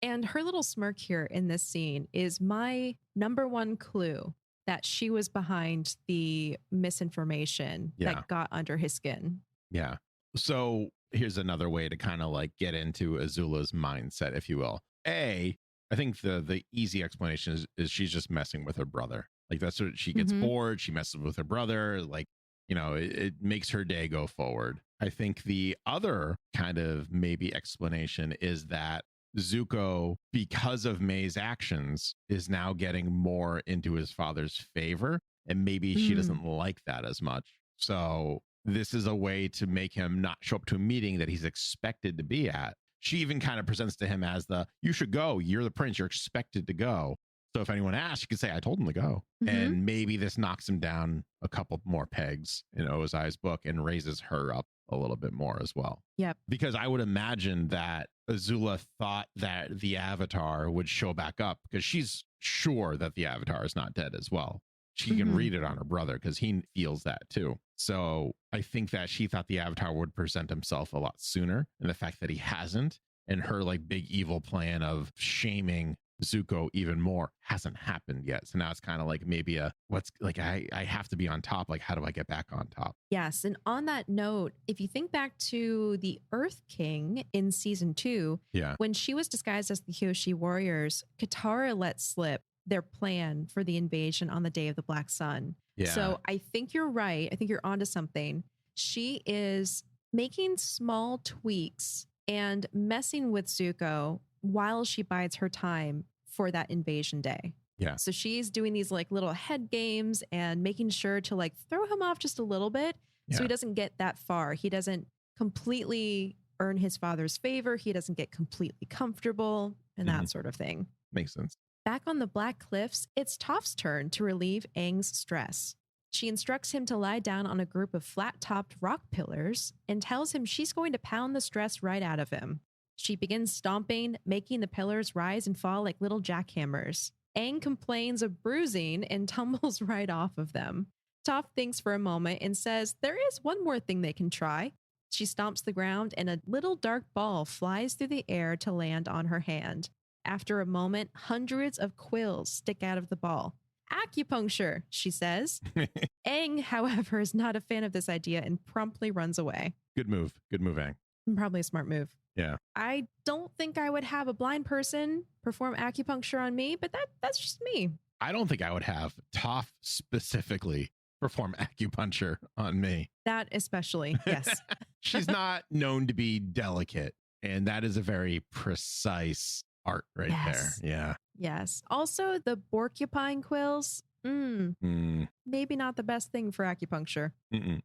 And her little smirk here in this scene is my number one clue that she was behind the misinformation that got under his skin. Yeah. So here's another way to kind of like get into Azula's mindset, if you will. I think the easy explanation is she's just messing with her brother. Like that's what she gets bored. She messes with her brother. Like, you know, it makes her day go forward. I think the other kind of maybe explanation is that Zuko, because of May's actions, is now getting more into his father's favor. And maybe she doesn't like that as much. So this is a way to make him not show up to a meeting that he's expected to be at. She even kind of presents to him as you should go. You're the prince. You're expected to go. So if anyone asks, you can say, I told him to go. And maybe this knocks him down a couple more pegs in Ozai's book and raises her up a little bit more as well. Yep. Because I would imagine that Azula thought that the Avatar would show back up because she's sure that the Avatar is not dead as well. She can read it on her brother because he feels that too. So I think that she thought the Avatar would present himself a lot sooner. And the fact that he hasn't, and her like big evil plan of shaming Zuko even more hasn't happened yet. So now it's kind of like maybe I have to be on top. Like, how do I get back on top? Yes. And on that note, if you think back to the Earth King in season 2, when she was disguised as the Kyoshi warriors, Katara let slip their plan for the invasion on the day of the Black Sun. Yeah. So I think you're right. I think you're onto something. She is making small tweaks and messing with Zuko while she bides her time for that invasion day. Yeah. So she's doing these like little head games and making sure to like throw him off just a little bit so he doesn't get that far. He doesn't completely earn his father's favor. He doesn't get completely comfortable and that sort of thing. Makes sense. Back on the Black Cliffs, it's Toph's turn to relieve Aang's stress. She instructs him to lie down on a group of flat-topped rock pillars and tells him she's going to pound the stress right out of him. She begins stomping, making the pillars rise and fall like little jackhammers. Aang complains of bruising and tumbles right off of them. Toph thinks for a moment and says there is one more thing they can try. She stomps the ground and a little dark ball flies through the air to land on her hand. After a moment, hundreds of quills stick out of the ball. Acupuncture, she says. Aang, however, is not a fan of this idea and promptly runs away. Good move. Good move, Aang. Probably a smart move. Yeah. I don't think I would have a blind person perform acupuncture on me, but that's just me. I don't think I would have Toph specifically perform acupuncture on me. That especially, yes. She's not known to be delicate, and that is a very precise art right there. Yeah. Yes. Also, the porcupine quills, maybe not the best thing for acupuncture.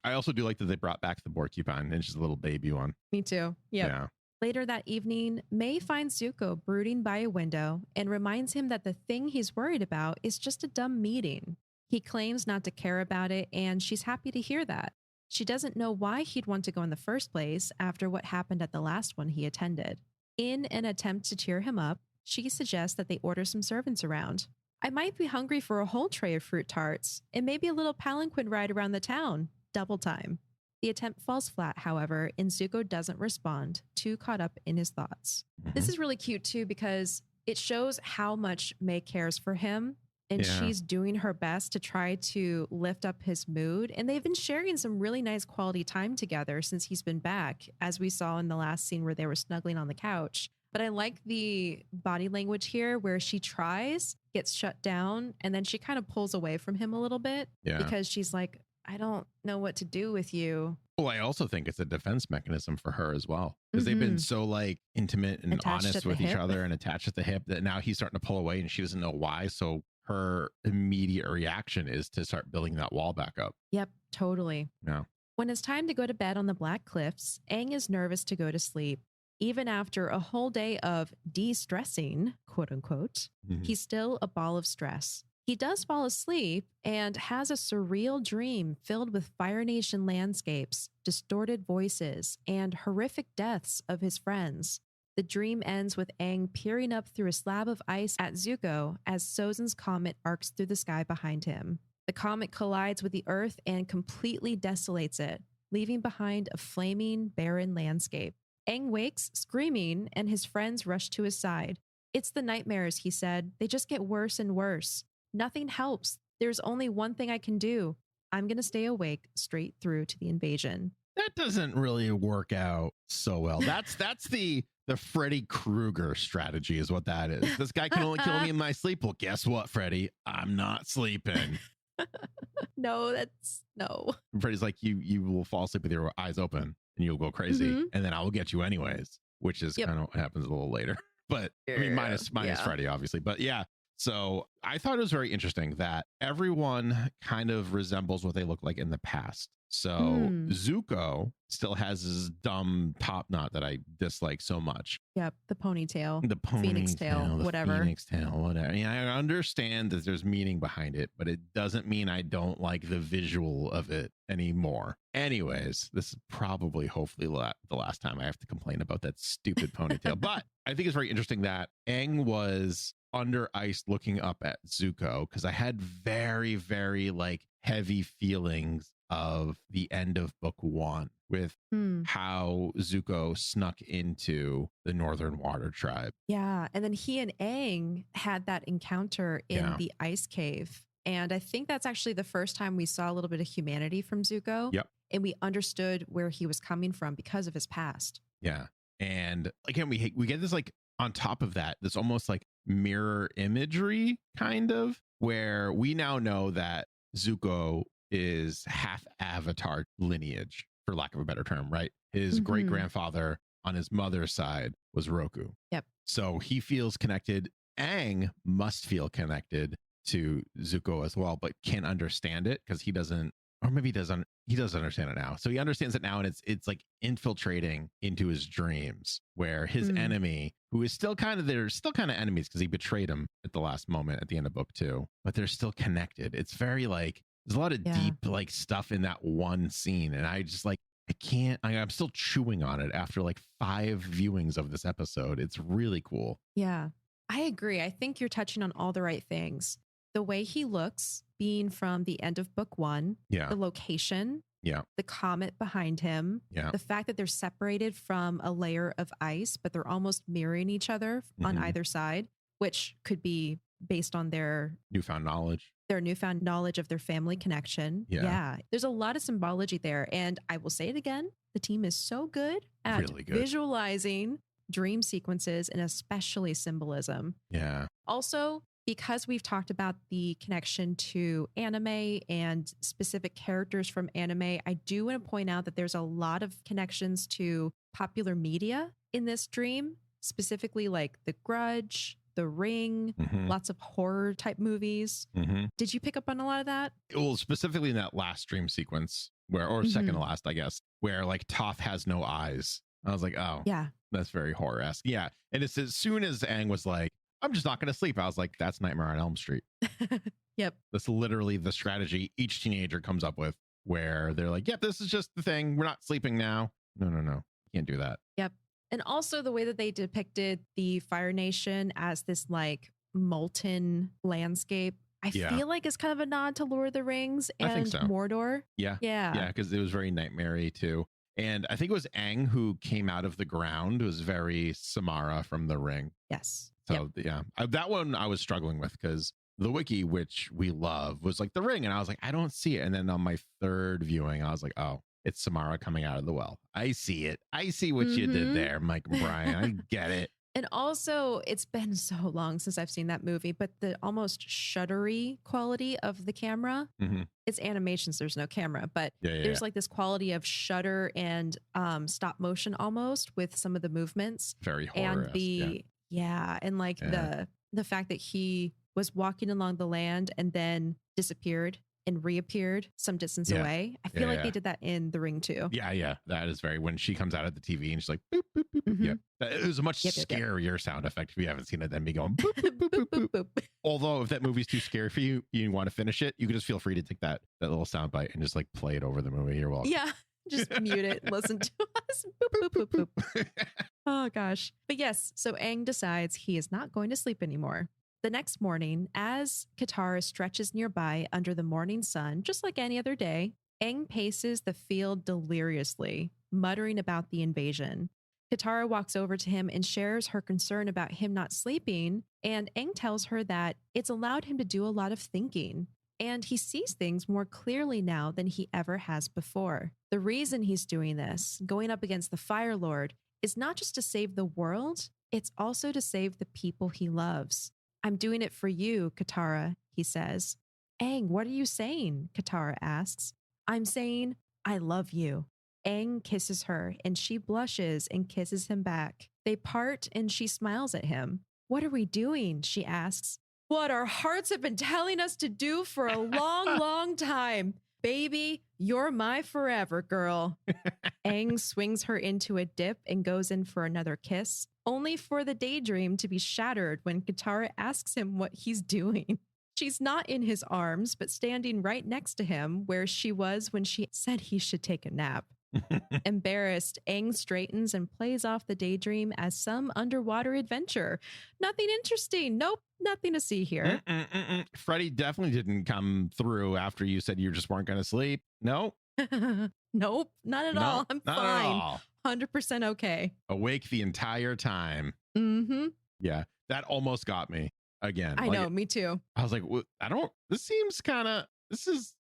I also do like that they brought back the porcupine, and she's a little baby one. Me too. Yep. Yeah. Later that evening, May finds Zuko brooding by a window and reminds him that the thing he's worried about is just a dumb meeting. He claims not to care about it, and she's happy to hear that. She doesn't know why he'd want to go in the first place after what happened at the last one he attended. In an attempt to cheer him up, she suggests that they order some servants around. I might be hungry for a whole tray of fruit tarts and maybe a little palanquin ride around the town. Double time. The attempt falls flat, however, and Zuko doesn't respond, too caught up in his thoughts. This is really cute, too, because it shows how much May cares for him, and she's doing her best to try to lift up his mood. And they've been sharing some really nice quality time together since he's been back, as we saw in the last scene where they were snuggling on the couch. But I like the body language here where she tries, gets shut down, and then she kind of pulls away from him a little bit because she's like, I don't know what to do with you. Well, I also think it's a defense mechanism for her as well, because they've been so like intimate and attached honest with each other and attached at the hip that now he's starting to pull away and she doesn't know why. So her immediate reaction is to start building that wall back up. Yep, totally. Yeah. When it's time to go to bed on the Black Cliffs, Aang is nervous to go to sleep. Even after a whole day of de-stressing, quote unquote, he's still a ball of stress. He does fall asleep and has a surreal dream filled with Fire Nation landscapes, distorted voices, and horrific deaths of his friends. The dream ends with Aang peering up through a slab of ice at Zuko as Sozin's comet arcs through the sky behind him. The comet collides with the Earth and completely desolates it, leaving behind a flaming, barren landscape. Aang wakes, screaming, and his friends rush to his side. It's the nightmares, he said. They just get worse and worse. Nothing helps. There's only one thing I can do. I'm going to stay awake straight through to the invasion. That doesn't really work out so well. That's the Freddy Krueger strategy is what that is. This guy can only kill me in my sleep. Well, guess what, Freddy? I'm not sleeping. No. Freddy's like, you will fall asleep with your eyes open and you'll go crazy. And then I will get you anyways, which is kind of what happens a little later. But I mean, minus Freddy, obviously. But yeah. So I thought it was very interesting that everyone kind of resembles what they look like in the past. So Zuko still has his dumb top knot that I dislike so much. Yep. The ponytail. The Phoenix tail, the whatever. Phoenix tail, whatever. Yeah, I understand that there's meaning behind it, but it doesn't mean I don't like the visual of it anymore. Anyways, this is probably, hopefully, the last time I have to complain about that stupid ponytail. But I think it's very interesting that Aang was under ice looking up at Zuko, because I had very, very like heavy feelings of the end of book 1 with how Zuko snuck into the Northern Water Tribe. Yeah. And then he and Aang had that encounter in the ice cave. And I think that's actually the first time we saw a little bit of humanity from Zuko. Yep. And we understood where he was coming from because of his past. Yeah. And again, we get this like on top of that, this almost like mirror imagery kind of, where we now know that Zuko is half Avatar lineage, for lack of a better term, right? His great grandfather on his mother's side was Roku. Yep. So he feels connected. Aang must feel connected to Zuko as well, but can't understand it because he doesn't, or maybe he does understand it now. So he understands it now, and it's like infiltrating into his dreams, where his enemy, who is still kind of, they're still kind of enemies because he betrayed him at the last moment at the end of book 2, but they're still connected. It's very like, there's a lot of deep like stuff in that one scene, and I just like, I'm still chewing on it after like 5 viewings of this episode. It's really cool. Yeah, I agree. I think you're touching on all the right things. The way he looks, being from the end of book 1, the location, the comet behind him, the fact that they're separated from a layer of ice, but they're almost mirroring each other on either side, which could be based on their newfound knowledge of their family connection. Yeah. There's a lot of symbology there. And I will say it again, the team is so good at visualizing dream sequences and especially symbolism. Yeah. Also, because we've talked about the connection to anime and specific characters from anime, I do want to point out that there's a lot of connections to popular media in this dream, specifically like The Grudge, The Ring, lots of horror type movies. Did you pick up on a lot of that? Well, specifically in that last dream sequence or second to last, I guess, where like Toph has no eyes. I was like, oh, yeah, that's very horror-esque. Yeah. And it's as soon as Aang was like, I'm just not going to sleep, I was like, that's Nightmare on Elm Street. Yep. That's literally the strategy each teenager comes up with, where they're like, yep, this is just the thing. We're not sleeping now. No. Can't do that. Yep. And also the way that they depicted the Fire Nation as this like molten landscape, I feel like it's kind of a nod to Lord of the Rings and Mordor. Yeah. Because it was very nightmare-y too. And I think it was Aang who came out of the ground. It was very Samara from The Ring. Yes. So that one I was struggling with because the wiki, which we love, was like The Ring. And I was like, I don't see it. And then on my third viewing, I was like, oh, it's Samara coming out of the well. I see it. I see what you did there, Mike and Brian. I get it. And also, it's been so long since I've seen that movie, but the almost shuddery quality of the camera, it's animations, there's no camera, but there's like this quality of shudder and stop motion almost with some of the movements. Very horror. And and like the fact that he was walking along the land and then disappeared and reappeared some distance away. I feel like they did that in The Ring too. Yeah. That is very, when she comes out of the TV and she's like, boop, boop, boop, boop. Yeah. It was a much scarier sound effect if you haven't seen it than me going, boop, boop, boop, boop, boop. Although if that movie's too scary for you, you want to finish it, you can just feel free to take that little sound bite and just like play it over the movie. You're welcome. Yeah. Just mute it, listen to us. Boop, boop, boop, boop. Oh gosh. But yes, so Aang decides he is not going to sleep anymore. The next morning, as Katara stretches nearby under the morning sun, just like any other day, Aang paces the field deliriously, muttering about the invasion. Katara walks over to him and shares her concern about him not sleeping, and Aang tells her that it's allowed him to do a lot of thinking, and he sees things more clearly now than he ever has before. The reason he's doing this, going up against the Fire Lord, is not just to save the world, it's also to save the people he loves. I'm doing it for you, Katara, he says. Aang, what are you saying? Katara asks. I'm saying, I love you. Aang kisses her and she blushes and kisses him back. They part and she smiles at him. What are we doing? She asks. what our hearts have been telling us to do for a long, long time. Baby, you're my forever girl. Aang swings her into a dip and goes in for another kiss, only for the daydream to be shattered when Katara asks him what he's doing. She's not in his arms, but standing right next to him where she was when she said he should take a nap. Embarrassed, Aang straightens and plays off the daydream as some underwater adventure. Nothing interesting. Nope, nothing to see here. Freddie definitely didn't come through after you said you just weren't going to sleep. No. Nope, not at all. I'm not fine. At all. 100% okay. Awake the entire time. Mm-hmm. Yeah, that almost got me again. I know, me too. I was like, this seems kind of,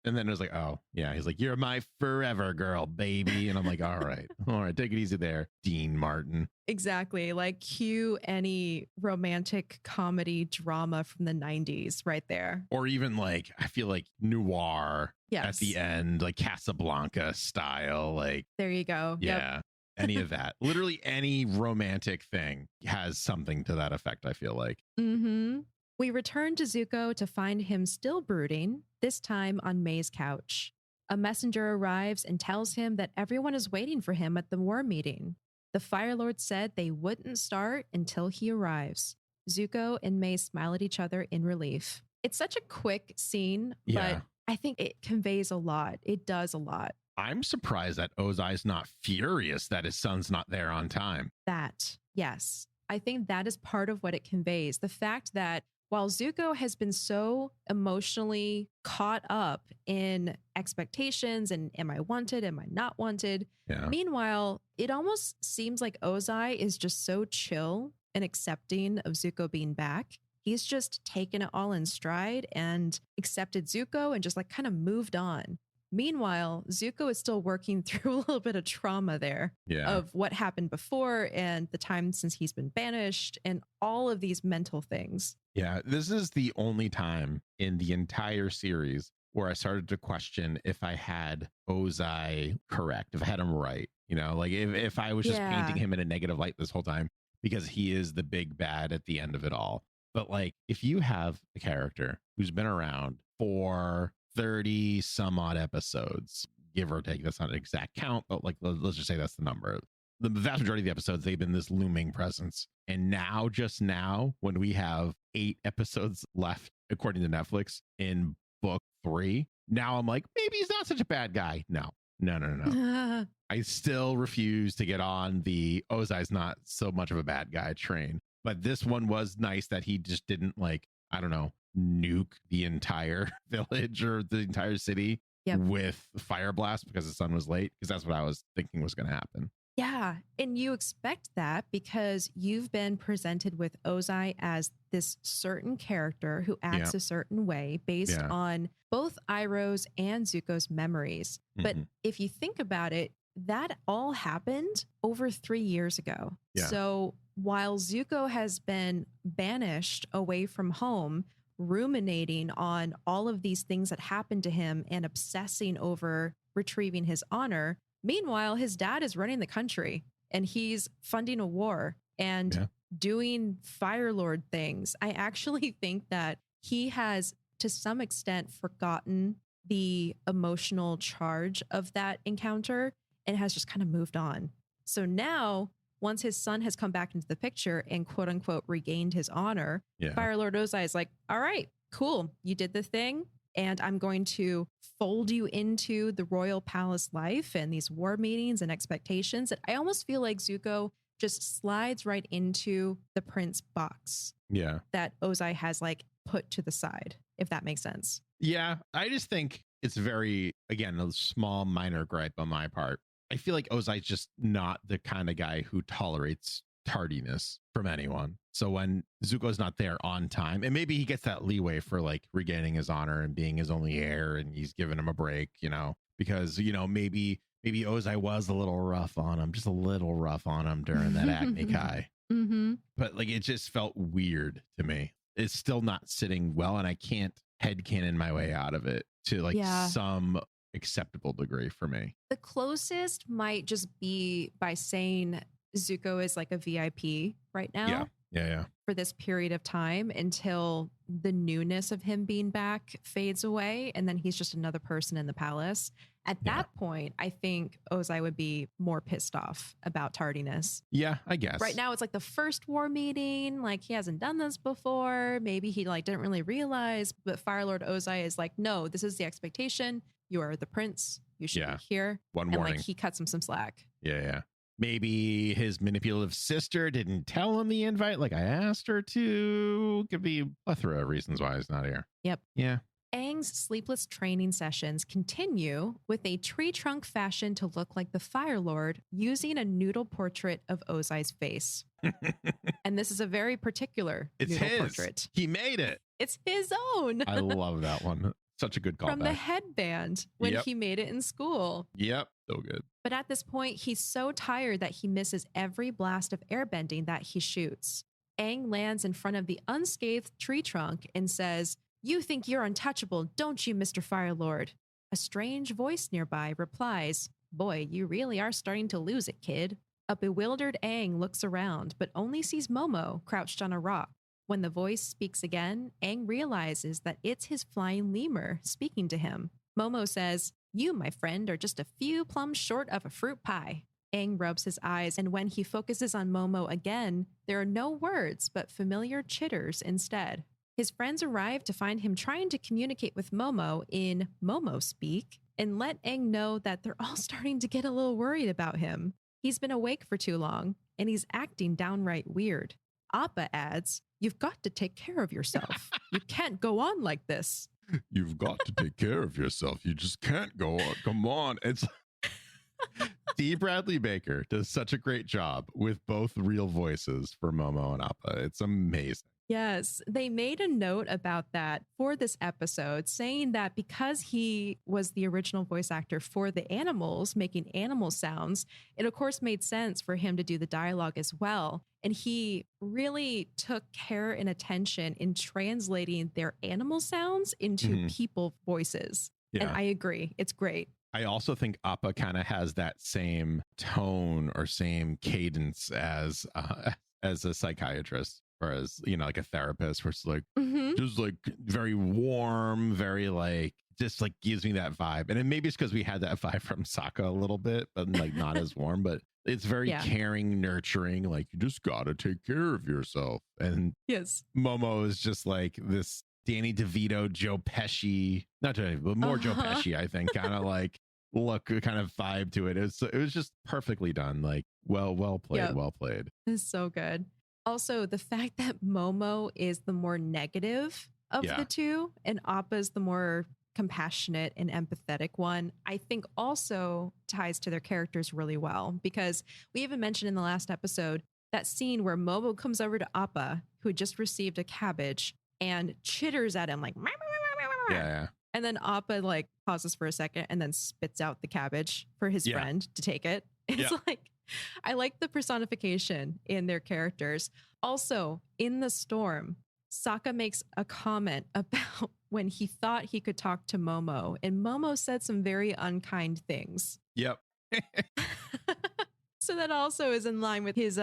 and then it was like, oh, yeah. He's like, you're my forever girl, baby. And I'm like, all right, take it easy there, Dean Martin. Exactly. Like cue any romantic comedy drama from the 90s right there. Or even like, I feel like noir at the end, like Casablanca style. Like, there you go. Yeah. Yep. Any of that. Literally any romantic thing has something to that effect, I feel like. Mm-hmm. We return to Zuko to find him still brooding, this time on May's couch. A messenger arrives and tells him that everyone is waiting for him at the war meeting. The Fire Lord said they wouldn't start until he arrives. Zuko and May smile at each other in relief. It's such a quick scene, but I think it conveys a lot. It does a lot. I'm surprised that Ozai's not furious that his son's not there on time. That, yes. I think that is part of what it conveys. The fact that while Zuko has been so emotionally caught up in expectations and am I wanted, am I not wanted? Yeah. Meanwhile, it almost seems like Ozai is just so chill and accepting of Zuko being back. He's just taken it all in stride and accepted Zuko and just like kind of moved on. Meanwhile, Zuko is still working through a little bit of trauma there of what happened before and the time since he's been banished and all of these mental things. Yeah, this is the only time in the entire series where I started to question if I had Ozai correct, if I had him right. You know, like if I was just painting him in a negative light this whole time because he is the big bad at the end of it all. But like, if you have a character who's been around for 30 some odd episodes, give or take, that's not an exact count, but like, let's just say that's the number. The vast majority of the episodes, they've been this looming presence. And now, just now, when we have 8 episodes left, according to Netflix, in book 3, now I'm like, maybe he's not such a bad guy. No. I still refuse to get on the Ozai's not so much of a bad guy train. But this one was nice that he just didn't, like, I don't know, nuke the entire village or the entire city with fire blast because the sun was late, because that's what I was thinking was going to happen. Yeah. And you expect that because you've been presented with Ozai as this certain character who acts a certain way based on both Iroh's and Zuko's memories. But if you think about it, that all happened over 3 years ago. So while Zuko has been banished away from home, ruminating on all of these things that happened to him and obsessing over retrieving his honor, meanwhile, his dad is running the country and he's funding a war and doing Fire Lord things. I actually think that he has, to some extent, forgotten the emotional charge of that encounter and has just kind of moved on. So now, once his son has come back into the picture and quote unquote regained his honor, Fire Lord Ozai is like, all right, cool. You did the thing. And I'm going to fold you into the royal palace life and these war meetings and expectations. And I almost feel like Zuko just slides right into the prince box that Ozai has like put to the side, if that makes sense. Yeah, I just think it's very, again, a small minor gripe on my part. I feel like Ozai's just not the kind of guy who tolerates tardiness from anyone. So when Zuko's not there on time, and maybe he gets that leeway for like regaining his honor and being his only heir, and he's giving him a break, you know, because, you know, maybe Ozai was a little rough on him, just a little rough on him during that Agni Kai. But like, it just felt weird to me. It's still not sitting well, and I can't headcanon my way out of it to like some acceptable degree for me. The closest might just be by saying Zuko is like a VIP right now. Yeah. for this period of time until the newness of him being back fades away. And then he's just another person in the palace. At Yeah. that point, I think Ozai would be more pissed off about tardiness. Yeah, I guess. Right now, it's like the first war meeting. Like, he hasn't done this before. Maybe he like didn't really realize. But Fire Lord Ozai is like, no, this is the expectation. You are the prince. You should be here. One and warning. like he cuts him some slack. Yeah. Maybe his manipulative sister didn't tell him the invite like I asked her to. Could be a plethora of reasons why he's not here. Yep. Yeah. Aang's sleepless training sessions continue with a tree trunk fashion to look like the Fire Lord using a noodle portrait of Ozai's face. And this is a very particular noodle portrait. He made it. It's his own. I love that one. Such a good callback. From the headband when he made it in school. Yep. So good. But at this point, he's so tired that he misses every blast of airbending that he shoots. Aang lands in front of the unscathed tree trunk and says, "You think you're untouchable, don't you, Mr. Fire Lord?" A strange voice nearby replies, "Boy, you really are starting to lose it, kid." A bewildered Aang looks around, but only sees Momo crouched on a rock. When the voice speaks again, Aang realizes that it's his flying lemur speaking to him. Momo says, "You, my friend, are just a few plums short of a fruit pie." Aang rubs his eyes, and when he focuses on Momo again, there are no words but familiar chitters instead. His friends arrive to find him trying to communicate with Momo in Momo speak and let Aang know that they're all starting to get a little worried about him. He's been awake for too long, and he's acting downright weird. Appa adds, "You've got to take care of yourself. You can't go on like this." You've got to take care of yourself. You just can't go on. Come on. It's D. Bradley Baker does such a great job with both real voices for Momo and Appa. It's amazing. Yes, they made a note about that for this episode, saying that because he was the original voice actor for the animals, making animal sounds, it of course made sense for him to do the dialogue as well. And he really took care and attention in translating their animal sounds into people voices. Yeah. And I agree. It's great. I also think Appa kind of has that same tone or same cadence as a psychiatrist. Or as, you know, like a therapist where it's like, just like very warm, very like, just like gives me that vibe. And maybe it's because we had that vibe from Sokka a little bit, but like not as warm, but it's very caring, nurturing. Like, you just got to take care of yourself. And yes, Momo is just like this Danny DeVito, Joe Pesci, not Joe, but more Joe Pesci, I think, kind of like look, kind of vibe to it. It was just perfectly done. Like, well played, well played. It's so good. Also, the fact that Momo is the more negative of the two and Appa's the more compassionate and empathetic one, I think also ties to their characters really well. Because we even mentioned in the last episode that scene where Momo comes over to Appa, who had just received a cabbage, and chitters at him like, yeah. And then Appa like pauses for a second and then spits out the cabbage for his friend to take it. It's like, I like the personification in their characters. Also, in the storm, Sokka makes a comment about when he thought he could talk to Momo, and Momo said some very unkind things. Yep. So that also is in line with his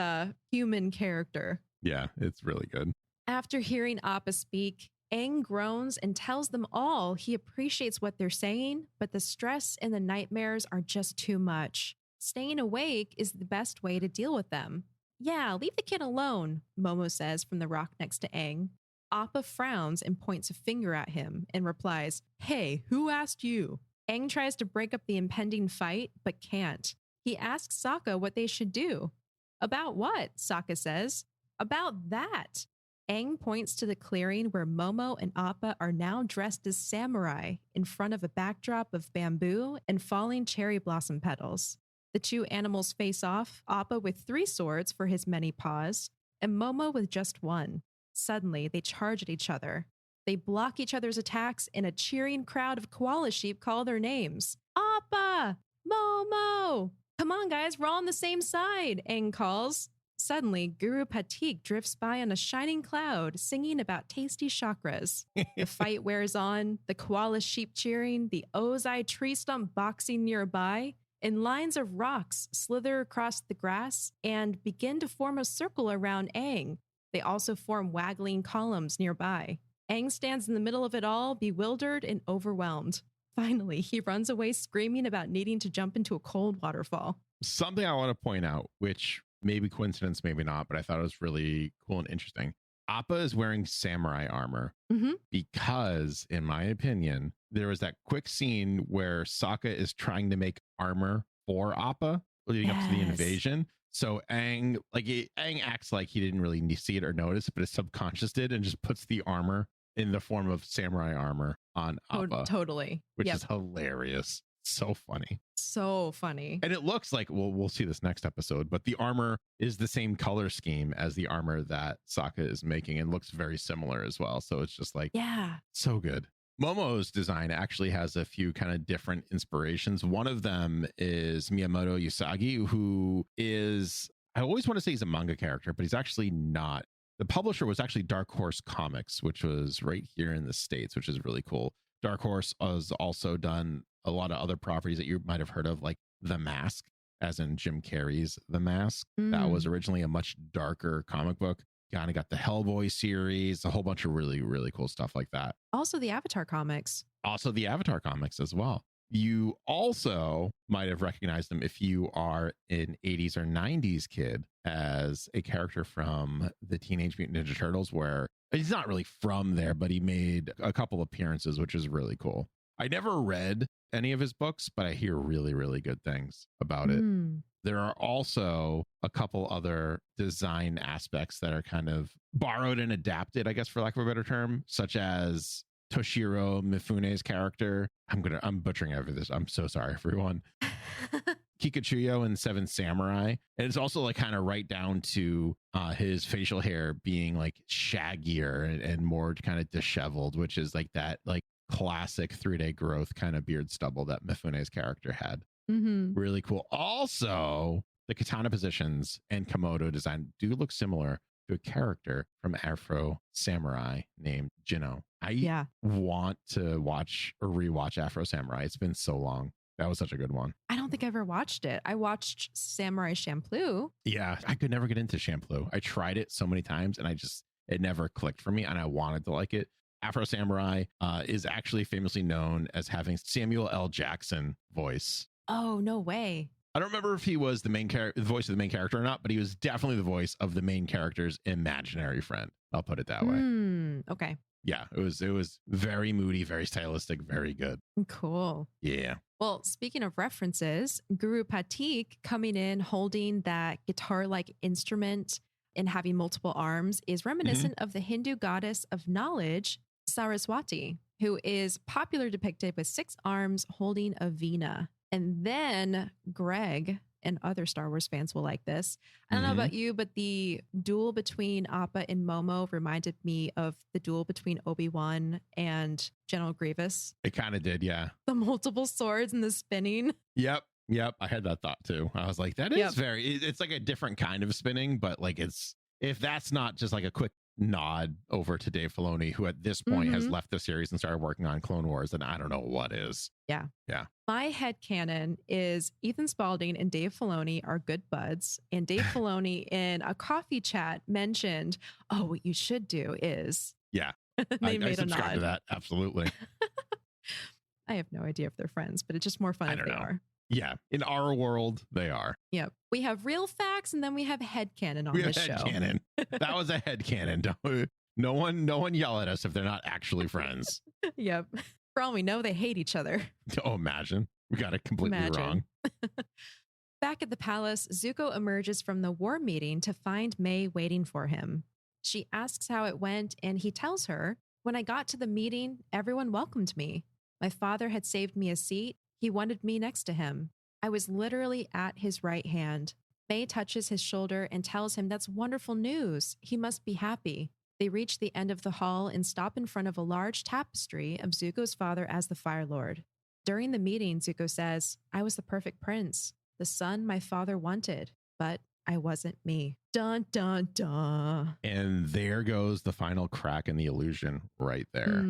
human character. Yeah, it's really good. After hearing Appa speak, Aang groans and tells them all he appreciates what they're saying, but the stress and the nightmares are just too much. Staying awake is the best way to deal with them. "Yeah, leave the kid alone," Momo says from the rock next to Aang. Appa frowns and points a finger at him and replies, "Hey, who asked you?" Aang tries to break up the impending fight, but can't. He asks Sokka what they should do. "About what?" Sokka says. "About that." Aang points to the clearing where Momo and Appa are now dressed as samurai in front of a backdrop of bamboo and falling cherry blossom petals. The two animals face off, Appa with 3 swords for his many paws, and Momo with just 1. Suddenly, they charge at each other. They block each other's attacks, and a cheering crowd of koala sheep call their names. "Appa! Momo! Come on, guys, we're all on the same side," Aang calls. Suddenly, Guru Patik drifts by on a shining cloud, singing about tasty chakras. The fight wears on, the koala sheep cheering, the Ozai tree stump boxing nearby, and lines of rocks slither across the grass and begin to form a circle around Aang. They also form waggling columns nearby. Aang stands in the middle of it all, bewildered and overwhelmed. Finally, he runs away screaming about needing to jump into a cold waterfall. Something I want to point out, which maybe coincidence, maybe not, but I thought it was really cool and interesting. Appa is wearing samurai armor because, in my opinion, there was that quick scene where Sokka is trying to make armor for Appa leading up to the invasion. So Aang acts like he didn't really see it or notice, but his subconscious did, and just puts the armor in the form of samurai armor on Appa. Totally. Which is hilarious. So funny. So funny. And it looks like, well, we'll see this next episode, but the armor is the same color scheme as the armor that Sokka is making and looks very similar as well. So it's just like, yeah, so good. Momo's design actually has a few kind of different inspirations. One of them is Miyamoto Usagi, who is, I always want to say he's a manga character, but he's actually not. The publisher was actually Dark Horse Comics, which was right here in the States, which is really cool. Dark Horse has also done a lot of other properties that you might have heard of, like The Mask, as in Jim Carrey's The Mask. That was originally a much darker comic book. Kind of got the Hellboy series, a whole bunch of really, really cool stuff like that. Also the Avatar comics. Also the Avatar comics as well. You also might have recognized him if you are an 80s or 90s kid as a character from the Teenage Mutant Ninja Turtles, where he's not really from there, but he made a couple appearances, which is really cool. I never read any of his books, but I hear really, really good things about it. There are also a couple other design aspects that are kind of borrowed and adapted, I guess, for lack of a better term, such as Toshiro Mifune's character. I'm butchering over this. I'm so sorry, everyone. Kikuchuyo in Seven Samurai. And it's also like kind of right down to his facial hair being like shaggier and more kind of disheveled, which is like that like classic 3-day growth kind of beard stubble that Mifune's character had. Really cool. Also, the katana positions and Komodo design do look similar to a character from Afro Samurai named Jino. I want to watch or rewatch Afro Samurai. It's been so long. That was such a good one. I don't think I ever watched it. I watched Samurai Champloo. Yeah, I could never get into Champloo. I tried it so many times and it never clicked for me, and I wanted to like it. Afro Samurai is actually famously known as having Samuel L. Jackson voice. Oh, no way. I don't remember if he was the voice of the main character or not, but he was definitely the voice of the main character's imaginary friend. I'll put it that way. Okay. Yeah, it was very moody, very stylistic, very good. Cool. Yeah. Well, speaking of references, Guru Patik coming in holding that guitar-like instrument and having multiple arms is reminiscent of the Hindu goddess of knowledge, Saraswati, who is popularly depicted with 6 arms holding a veena. And then Greg and other Star Wars fans will like this. I don't know about you, but the duel between Appa and Momo reminded me of the duel between Obi-Wan and General Grievous. It kind of did, yeah. The multiple swords and the spinning. Yep. I had that thought too. I was like, that is it's like a different kind of spinning, but like if that's not just like a quick nod over to Dave Filoni, who at this point has left the series and started working on Clone Wars, then I don't know what is. Yeah. My headcanon is Ethan Spalding and Dave Filoni are good buds, and Dave Filoni in a coffee chat mentioned, oh, what you should do is. Yeah. They made a nod to that. Absolutely. I have no idea if they're friends, but it's just more fun if they are. Yeah. In our world, they are. Yep. We have real facts and then we have headcanon on this show. Headcanon. That was a headcanon. No one yell at us if they're not actually friends. Yep. For all we know, they hate each other. Oh, imagine. We got it completely wrong. Back at the palace, Zuko emerges from the war meeting to find May waiting for him. She asks how it went, and he tells her, when I got to the meeting, everyone welcomed me. My father had saved me a seat. He wanted me next to him. I was literally at his right hand. May touches his shoulder and tells him that's wonderful news. He must be happy. They reach the end of the hall and stop in front of a large tapestry of Zuko's father as the Fire Lord. During the meeting, Zuko says, I was the perfect prince, the son my father wanted, but I wasn't me. Dun, dun, dun. And there goes the final crack in the illusion right there.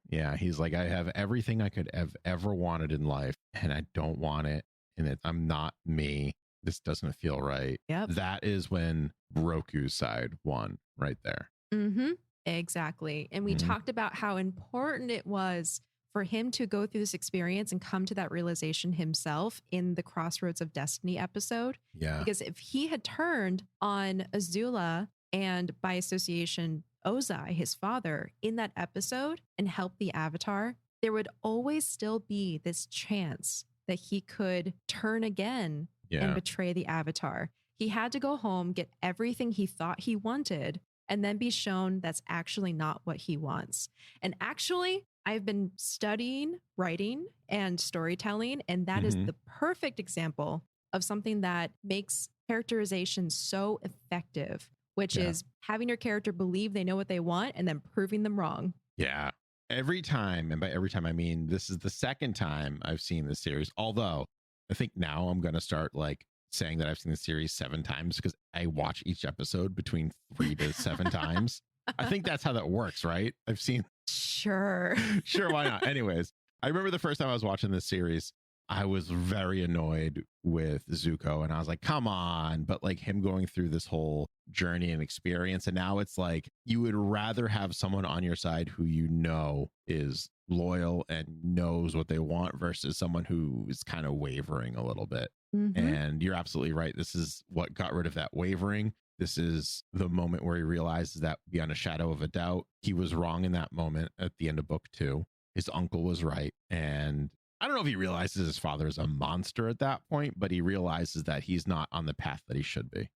Yeah. He's like, I have everything I could have ever wanted in life, and I don't want it. And I'm not me. this doesn't feel right. Yep. That is when Roku's side won right there. Mm-hmm. Exactly. And we talked about how important it was for him to go through this experience and come to that realization himself in the Crossroads of Destiny episode. Yeah. Because if he had turned on Azula and by association Ozai, his father, in that episode and helped the Avatar, there would always still be this chance that he could turn again and betray the Avatar. He had to go home, get everything he thought he wanted, and then be shown that's actually not what he wants. And actually, I've been studying writing and storytelling, and that is the perfect example of something that makes characterization so effective, which is having your character believe they know what they want and then proving them wrong. Yeah. Every time, and by every time I mean this is the second time I've seen this series, although I think now I'm going to start like saying that I've seen the series 7 times because I watch each episode between 3 to 7 times. I think that's how that works, right? I've seen. Sure, why not? Anyways, I remember the first time I was watching this series, I was very annoyed with Zuko and I was like, come on. But like him going through this whole journey and experience. And now it's like you would rather have someone on your side who you know is loyal and knows what they want versus someone who is kind of wavering a little bit. And you're absolutely right. This is what got rid of that wavering. This is the moment where he realizes that beyond a shadow of a doubt, he was wrong in that moment at the end of book 2. His uncle was right. And I don't know if he realizes his father is a monster at that point, but he realizes that he's not on the path that he should be,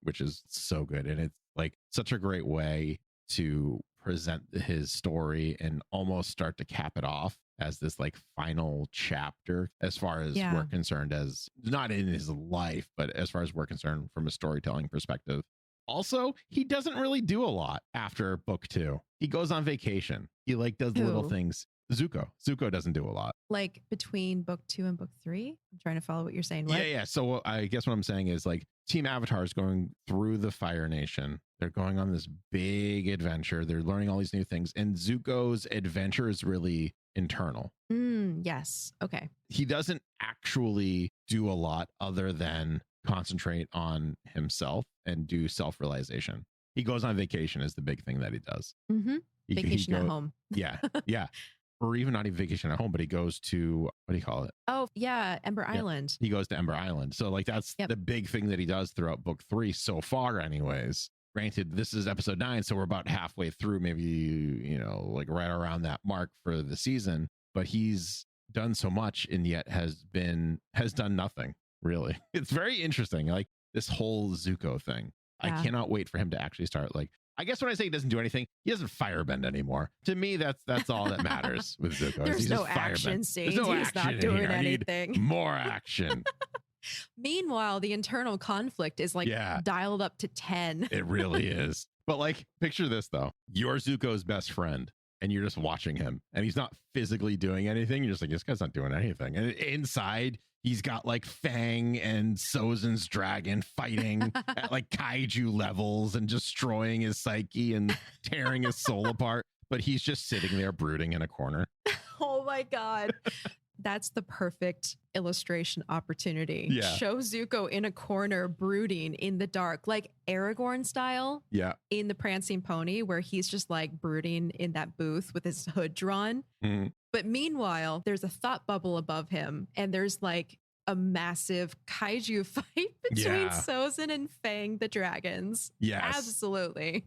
which is so good. And it's like such a great way to present his story and almost start to cap it off as this like final chapter as far as we're concerned, as not in his life, but as far as we're concerned from a storytelling perspective. Also, he doesn't really do a lot after book 2. He goes on vacation. He like does little things. Zuko doesn't do a lot. Like between book 2 and book 3? I'm trying to follow what you're saying. What? Yeah. So I guess what I'm saying is like Team Avatar is going through the Fire Nation. They're going on this big adventure. They're learning all these new things. And Zuko's adventure is really internal. Yes. Okay. He doesn't actually do a lot other than concentrate on himself and do self-realization. He goes on vacation is the big thing that he does. Vacation at home. Yeah. Or even not even vacation at home, but he goes to, what do you call it? Oh, yeah. Ember Island. He goes to Ember Island. So like that's the big thing that he does throughout book 3 so far anyways. Granted, this is episode 9, so we're about halfway through, maybe, you know, like right around that mark for the season. But he's done so much and yet has done nothing, really. It's very interesting. Like this whole Zuko thing. I cannot wait for him to actually start like, I guess when I say he doesn't do anything, he doesn't firebend anymore. To me, that's all that matters with Zuko. There's no action scenes. He's not doing anything. More action. Meanwhile, the internal conflict is like dialed up to 10. It really is. But like, picture this though. You're Zuko's best friend and you're just watching him and he's not physically doing anything. You're just like, this guy's not doing anything. And inside, he's got like Fang and Sozin's dragon fighting at like kaiju levels and destroying his psyche and tearing his soul apart. But he's just sitting there brooding in a corner. Oh my God. That's the perfect illustration opportunity. Yeah. Show Zuko in a corner brooding in the dark, like Aragorn style. Yeah. In the Prancing Pony, where he's just like brooding in that booth with his hood drawn. But meanwhile, there's a thought bubble above him, and there's like a massive kaiju fight between Sozin and Fang the dragons. Yes. Absolutely.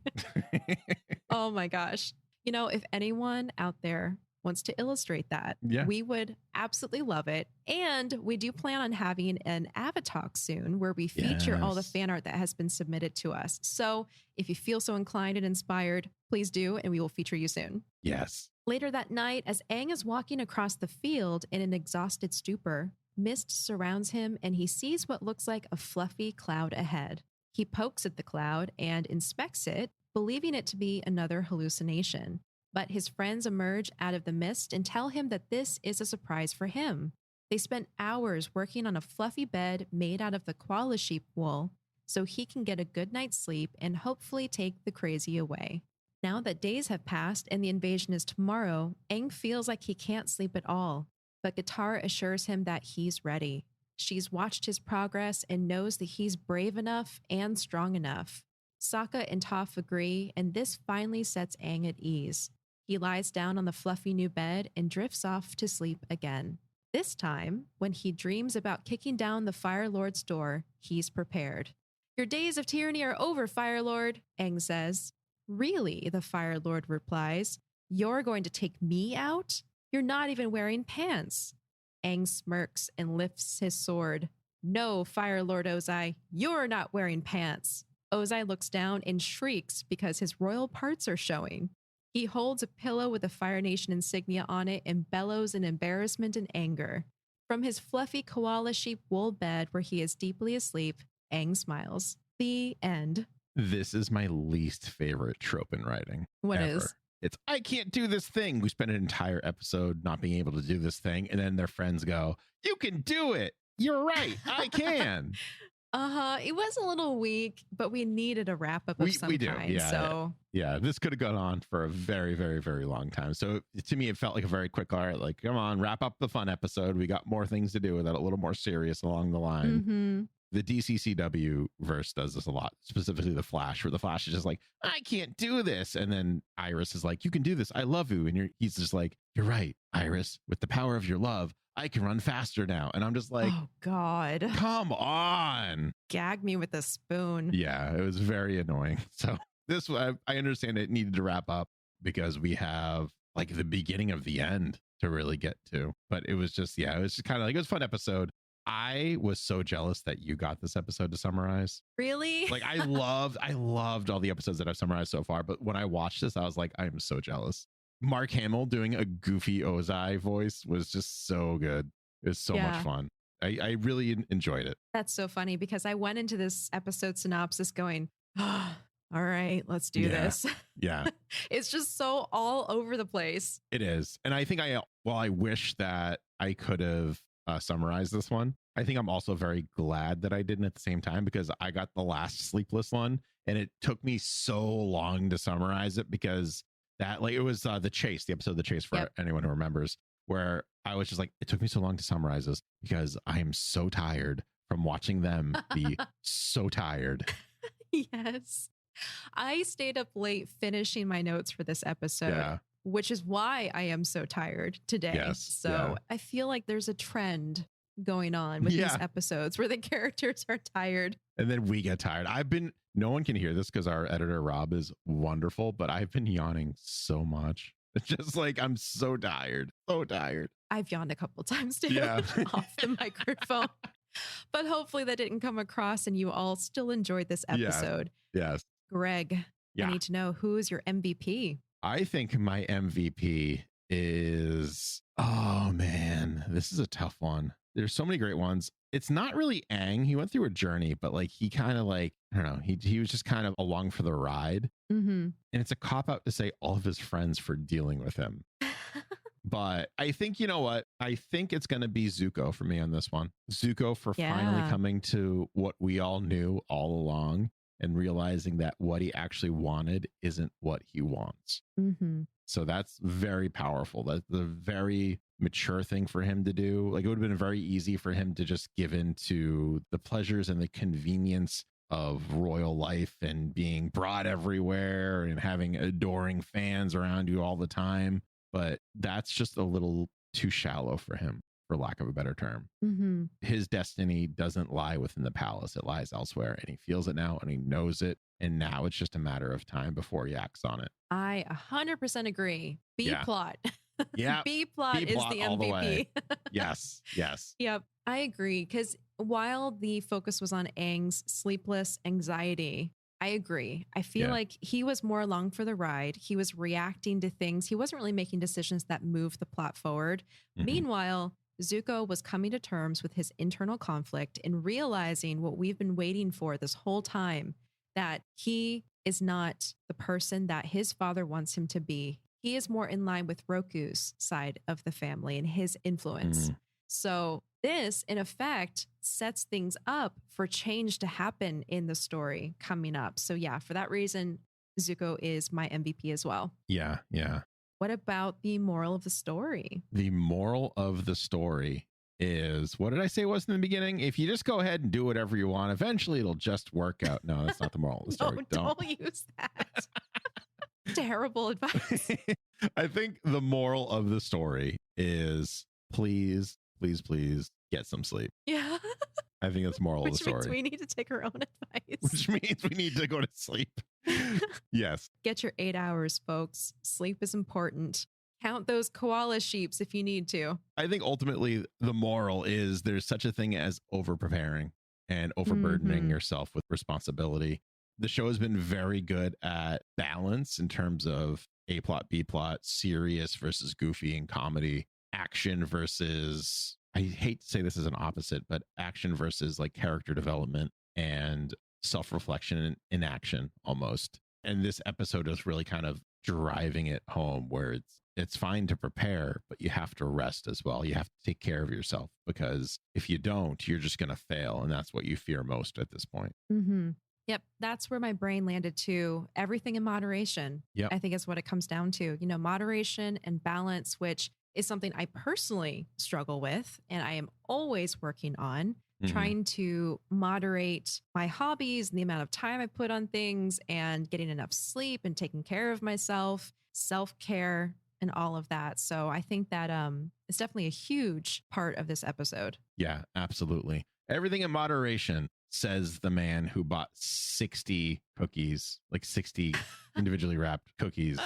Oh my gosh. You know, if anyone out there wants to illustrate that, we would absolutely love it. And we do plan on having an Avatar soon where we feature all the fan art that has been submitted to us. So if you feel so inclined and inspired, please do, and we will feature you soon. Yes. Later that night, as Aang is walking across the field in an exhausted stupor, mist surrounds him and he sees what looks like a fluffy cloud ahead. He pokes at the cloud and inspects it, believing it to be another hallucination. But his friends emerge out of the mist and tell him that this is a surprise for him. They spent hours working on a fluffy bed made out of the koala sheep wool so he can get a good night's sleep and hopefully take the crazy away. Now that days have passed and the invasion is tomorrow, Aang feels like he can't sleep at all. But Katara assures him that he's ready. She's watched his progress and knows that he's brave enough and strong enough. Sokka and Toph agree, and this finally sets Aang at ease. He lies down on the fluffy new bed and drifts off to sleep again. This time, when he dreams about kicking down the Fire Lord's door, he's prepared. Your days of tyranny are over, Fire Lord, Aang says. Really, the Fire Lord replies. You're going to take me out? You're not even wearing pants. Aang smirks and lifts his sword. No, Fire Lord Ozai, you're not wearing pants. Ozai looks down and shrieks because his royal parts are showing. He holds a pillow with the Fire Nation insignia on it and bellows in embarrassment and anger. From his fluffy koala sheep wool bed where he is deeply asleep, Aang smiles. The end. This is my least favorite trope in writing. What ever. is? It's, I can't do this thing. We spend an entire episode not being able to do this thing. And then their friends go, you can do it. You're right. I can. It was a little weak, but we needed a wrap up of some kind. Yeah. So yeah, this could have gone on for a very, very, very long time. So to me, it felt like a very quick, all right, like, come on, wrap up the fun episode. We got more things to do with it, a little more serious along the line. Mm-hmm. The DCCW verse does this a lot, specifically the Flash, where the Flash is just like, I can't do this. And then Iris is like, you can do this. I love you. And he's just like, you're right, Iris, with the power of your love, I can run faster now. And I'm just like, oh, God. Come on. Gag me with a spoon. Yeah, it was very annoying. So this, I understand it needed to wrap up because we have like the beginning of the end to really get to. But it was just, yeah, it was just kind of like, it was a fun episode. I was so jealous that you got this episode to summarize. Really? Like I loved all the episodes that I've summarized so far. But when I watched this, I was like, I am so jealous. Mark Hamill doing a goofy Ozai voice was just so good. It was so much fun. I really enjoyed it. That's so funny because I went into this episode synopsis going, oh, all right, let's do this. Yeah. It's just so all over the place. It is. And I think I wish that I could have summarized this one. I think I'm also very glad that I didn't at the same time because I got the last Sleepless one and it took me so long to summarize it because that, like, it was the Chase, the episode The Chase for anyone who remembers, where I was just like, it took me so long to summarize this because I am so tired from watching them be so tired. Yes. I stayed up late finishing my notes for this episode, which is why I am so tired today. Yes, so I feel like there's a trend going on with these episodes where the characters are tired. And then we get tired. No one can hear this because our editor, Rob, is wonderful, but I've been yawning so much. It's just like, I'm so tired. So tired. I've yawned a couple times too off the microphone. But hopefully that didn't come across and you all still enjoyed this episode. Yes. Greg, I need to know, who is your MVP? I think my MVP is, oh man, this is a tough one. There's so many great ones. It's not really Aang. He went through a journey, but like he kind of like, I don't know, he was just kind of along for the ride. Mm-hmm. And it's a cop out to say all of his friends for dealing with him. But I think, you know what? I think it's going to be Zuko for me on this one. Zuko for finally coming to what we all knew all along and realizing that what he actually wanted isn't what he wants. Mm-hmm. So that's very powerful. That's the very mature thing for him to do. Like, it would have been very easy for him to just give in to the pleasures and the convenience of royal life and being brought everywhere and having adoring fans around you all the time. But that's just a little too shallow for him, for lack of a better term. Mm-hmm. His destiny doesn't lie within the palace. It lies elsewhere, and he feels it now and he knows it. And now it's just a matter of time before he acts on it. I 100% agree. B-plot. Yeah. B-plot is the MVP. Yes. Yep. I agree. Because while the focus was on Aang's sleepless anxiety, I agree. I feel like he was more along for the ride. He was reacting to things. He wasn't really making decisions that moved the plot forward. Mm-hmm. Meanwhile, Zuko was coming to terms with his internal conflict and realizing what we've been waiting for this whole time, that he is not the person that his father wants him to be. He is more in line with Roku's side of the family and his influence. Mm. So this, in effect, sets things up for change to happen in the story coming up. So yeah, for that reason, Zuko is my MVP as well. Yeah. What about the moral of the story? The moral of the story is, what did I say was in the beginning? If you just go ahead and do whatever you want, eventually it'll just work out. No, that's not the moral of the story. No, don't use that. Terrible advice. I think the moral of the story is please get some sleep. Yeah. I think that's the moral of the story. Which means we need to take our own advice. Which means we need to go to sleep. Yes. Get your 8 hours, folks. Sleep is important. Count those koala sheeps if you need to. I think ultimately the moral is there's such a thing as over preparing and overburdening yourself with responsibility. The show has been very good at balance in terms of A plot, B plot, serious versus goofy and comedy, action versus, I hate to say this as an opposite, but action versus like character development and self-reflection in action almost. And this episode is really kind of driving it home where it's fine to prepare, but you have to rest as well. You have to take care of yourself, because if you don't, you're just going to fail. And that's what you fear most at this point. Mm-hmm. Yep. That's where my brain landed too. Everything in moderation. Yep. I think is what it comes down to. You know, moderation and balance, which is something I personally struggle with and I am always working on, trying to moderate my hobbies and the amount of time I put on things and getting enough sleep and taking care of myself, self-care and all of that. So I think that it's definitely a huge part of this episode. Yeah, absolutely. Everything in moderation, says the man who bought 60 cookies, like 60 individually wrapped cookies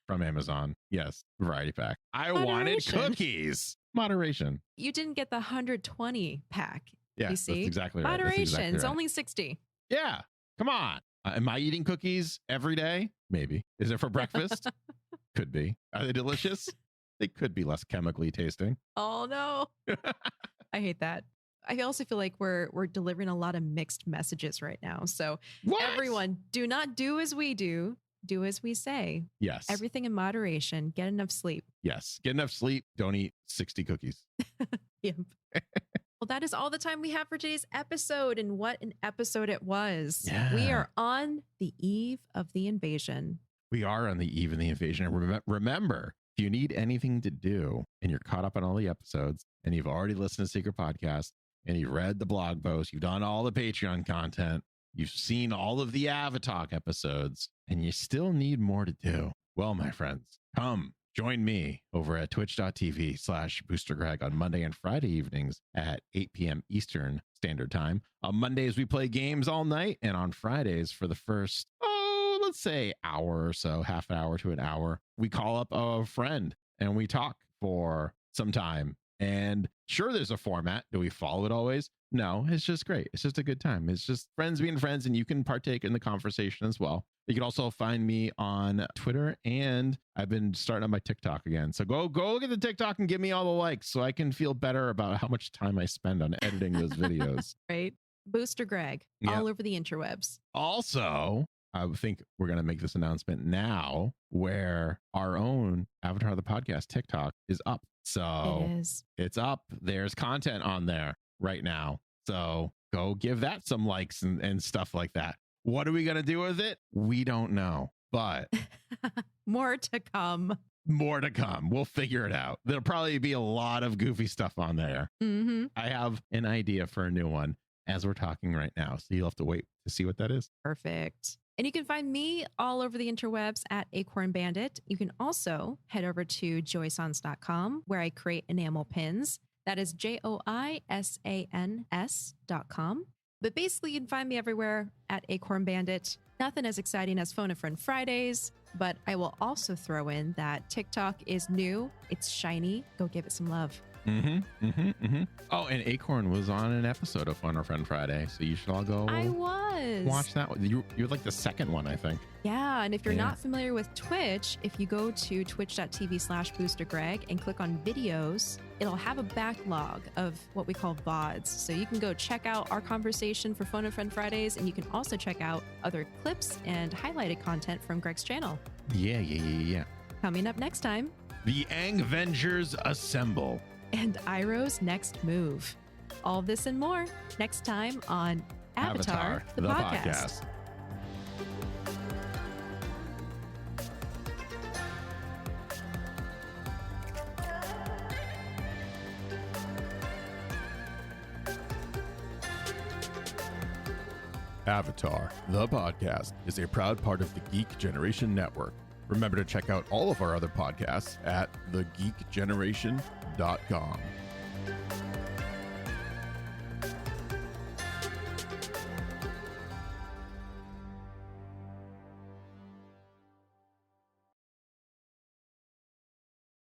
from Amazon. Yes, variety pack. I wanted cookies. Moderation. You didn't get the 120 pack. Yeah, you see? That's exactly right. Moderation. Exactly right. It's only 60. Yeah, come on. Am I eating cookies every day? Maybe. Is it for breakfast? Could be. Are they delicious? They could be less chemically tasting. Oh, no. I hate that. I also feel like we're delivering a lot of mixed messages right now. So everyone, do not do as we do. Do as we say. Yes. Everything in moderation. Get enough sleep. Yes. Get enough sleep. Don't eat 60 cookies. Yep. Well, that is all the time we have for today's episode. And what an episode it was. Yeah. We are on the eve of the invasion. We are on the eve of the invasion. And remember, if you need anything to do and you're caught up on all the episodes and you've already listened to Secret Podcast, and you've read the blog post, you've done all the Patreon content, you've seen all of the Avatar episodes, and you still need more to do. Well, my friends, come join me over at twitch.tv/BoosterGreg on Monday and Friday evenings at 8 p.m. Eastern Standard Time. On Mondays, we play games all night, and on Fridays, for the first, let's say hour or so, half an hour to an hour, we call up a friend and we talk for some time. And sure, there's a format. Do we follow it always? No, it's just great. It's just a good time. It's just friends being friends, and you can partake in the conversation as well. You can also find me on Twitter, and I've been starting on my TikTok again. So go look at the TikTok and give me all the likes so I can feel better about how much time I spend on editing those videos. Right. Booster Greg, all over the interwebs. Also, I think we're going to make this announcement now where our own Avatar the Podcast TikTok is up. So it's up. There's content on there right now. So go give that some likes and stuff like that. What are we going to do with it? We don't know, but more to come. More to come. We'll figure it out. There'll probably be a lot of goofy stuff on there. I have an idea for a new one as we're talking right now. So you'll have to wait to see what that is. Perfect. And you can find me all over the interwebs at Acorn Bandit. You can also head over to joysans.com where I create enamel pins. That is JOISANS.com. But basically, you can find me everywhere at Acorn Bandit. Nothing as exciting as Phone a Friend Fridays, but I will also throw in that TikTok is new. It's shiny. Go give it some love. Oh, and Acorn was on an episode of Phone a Friend Friday, so you should all go watch that one. You're like the second one, I think. Yeah, and if you're not familiar with Twitch, if you go to twitch.tv/BoosterGreg and click on videos, it'll have a backlog of what we call VODs. So you can go check out our conversation for Phone a Friend Fridays, and you can also check out other clips and highlighted content from Greg's channel. Yeah. Coming up next time, the Angvengers assemble. And Iroh's next move. All this and more next time on Avatar the podcast. Avatar, the podcast, is a proud part of the Geek Generation Network. Remember to check out all of our other podcasts at thegeekgeneration.com.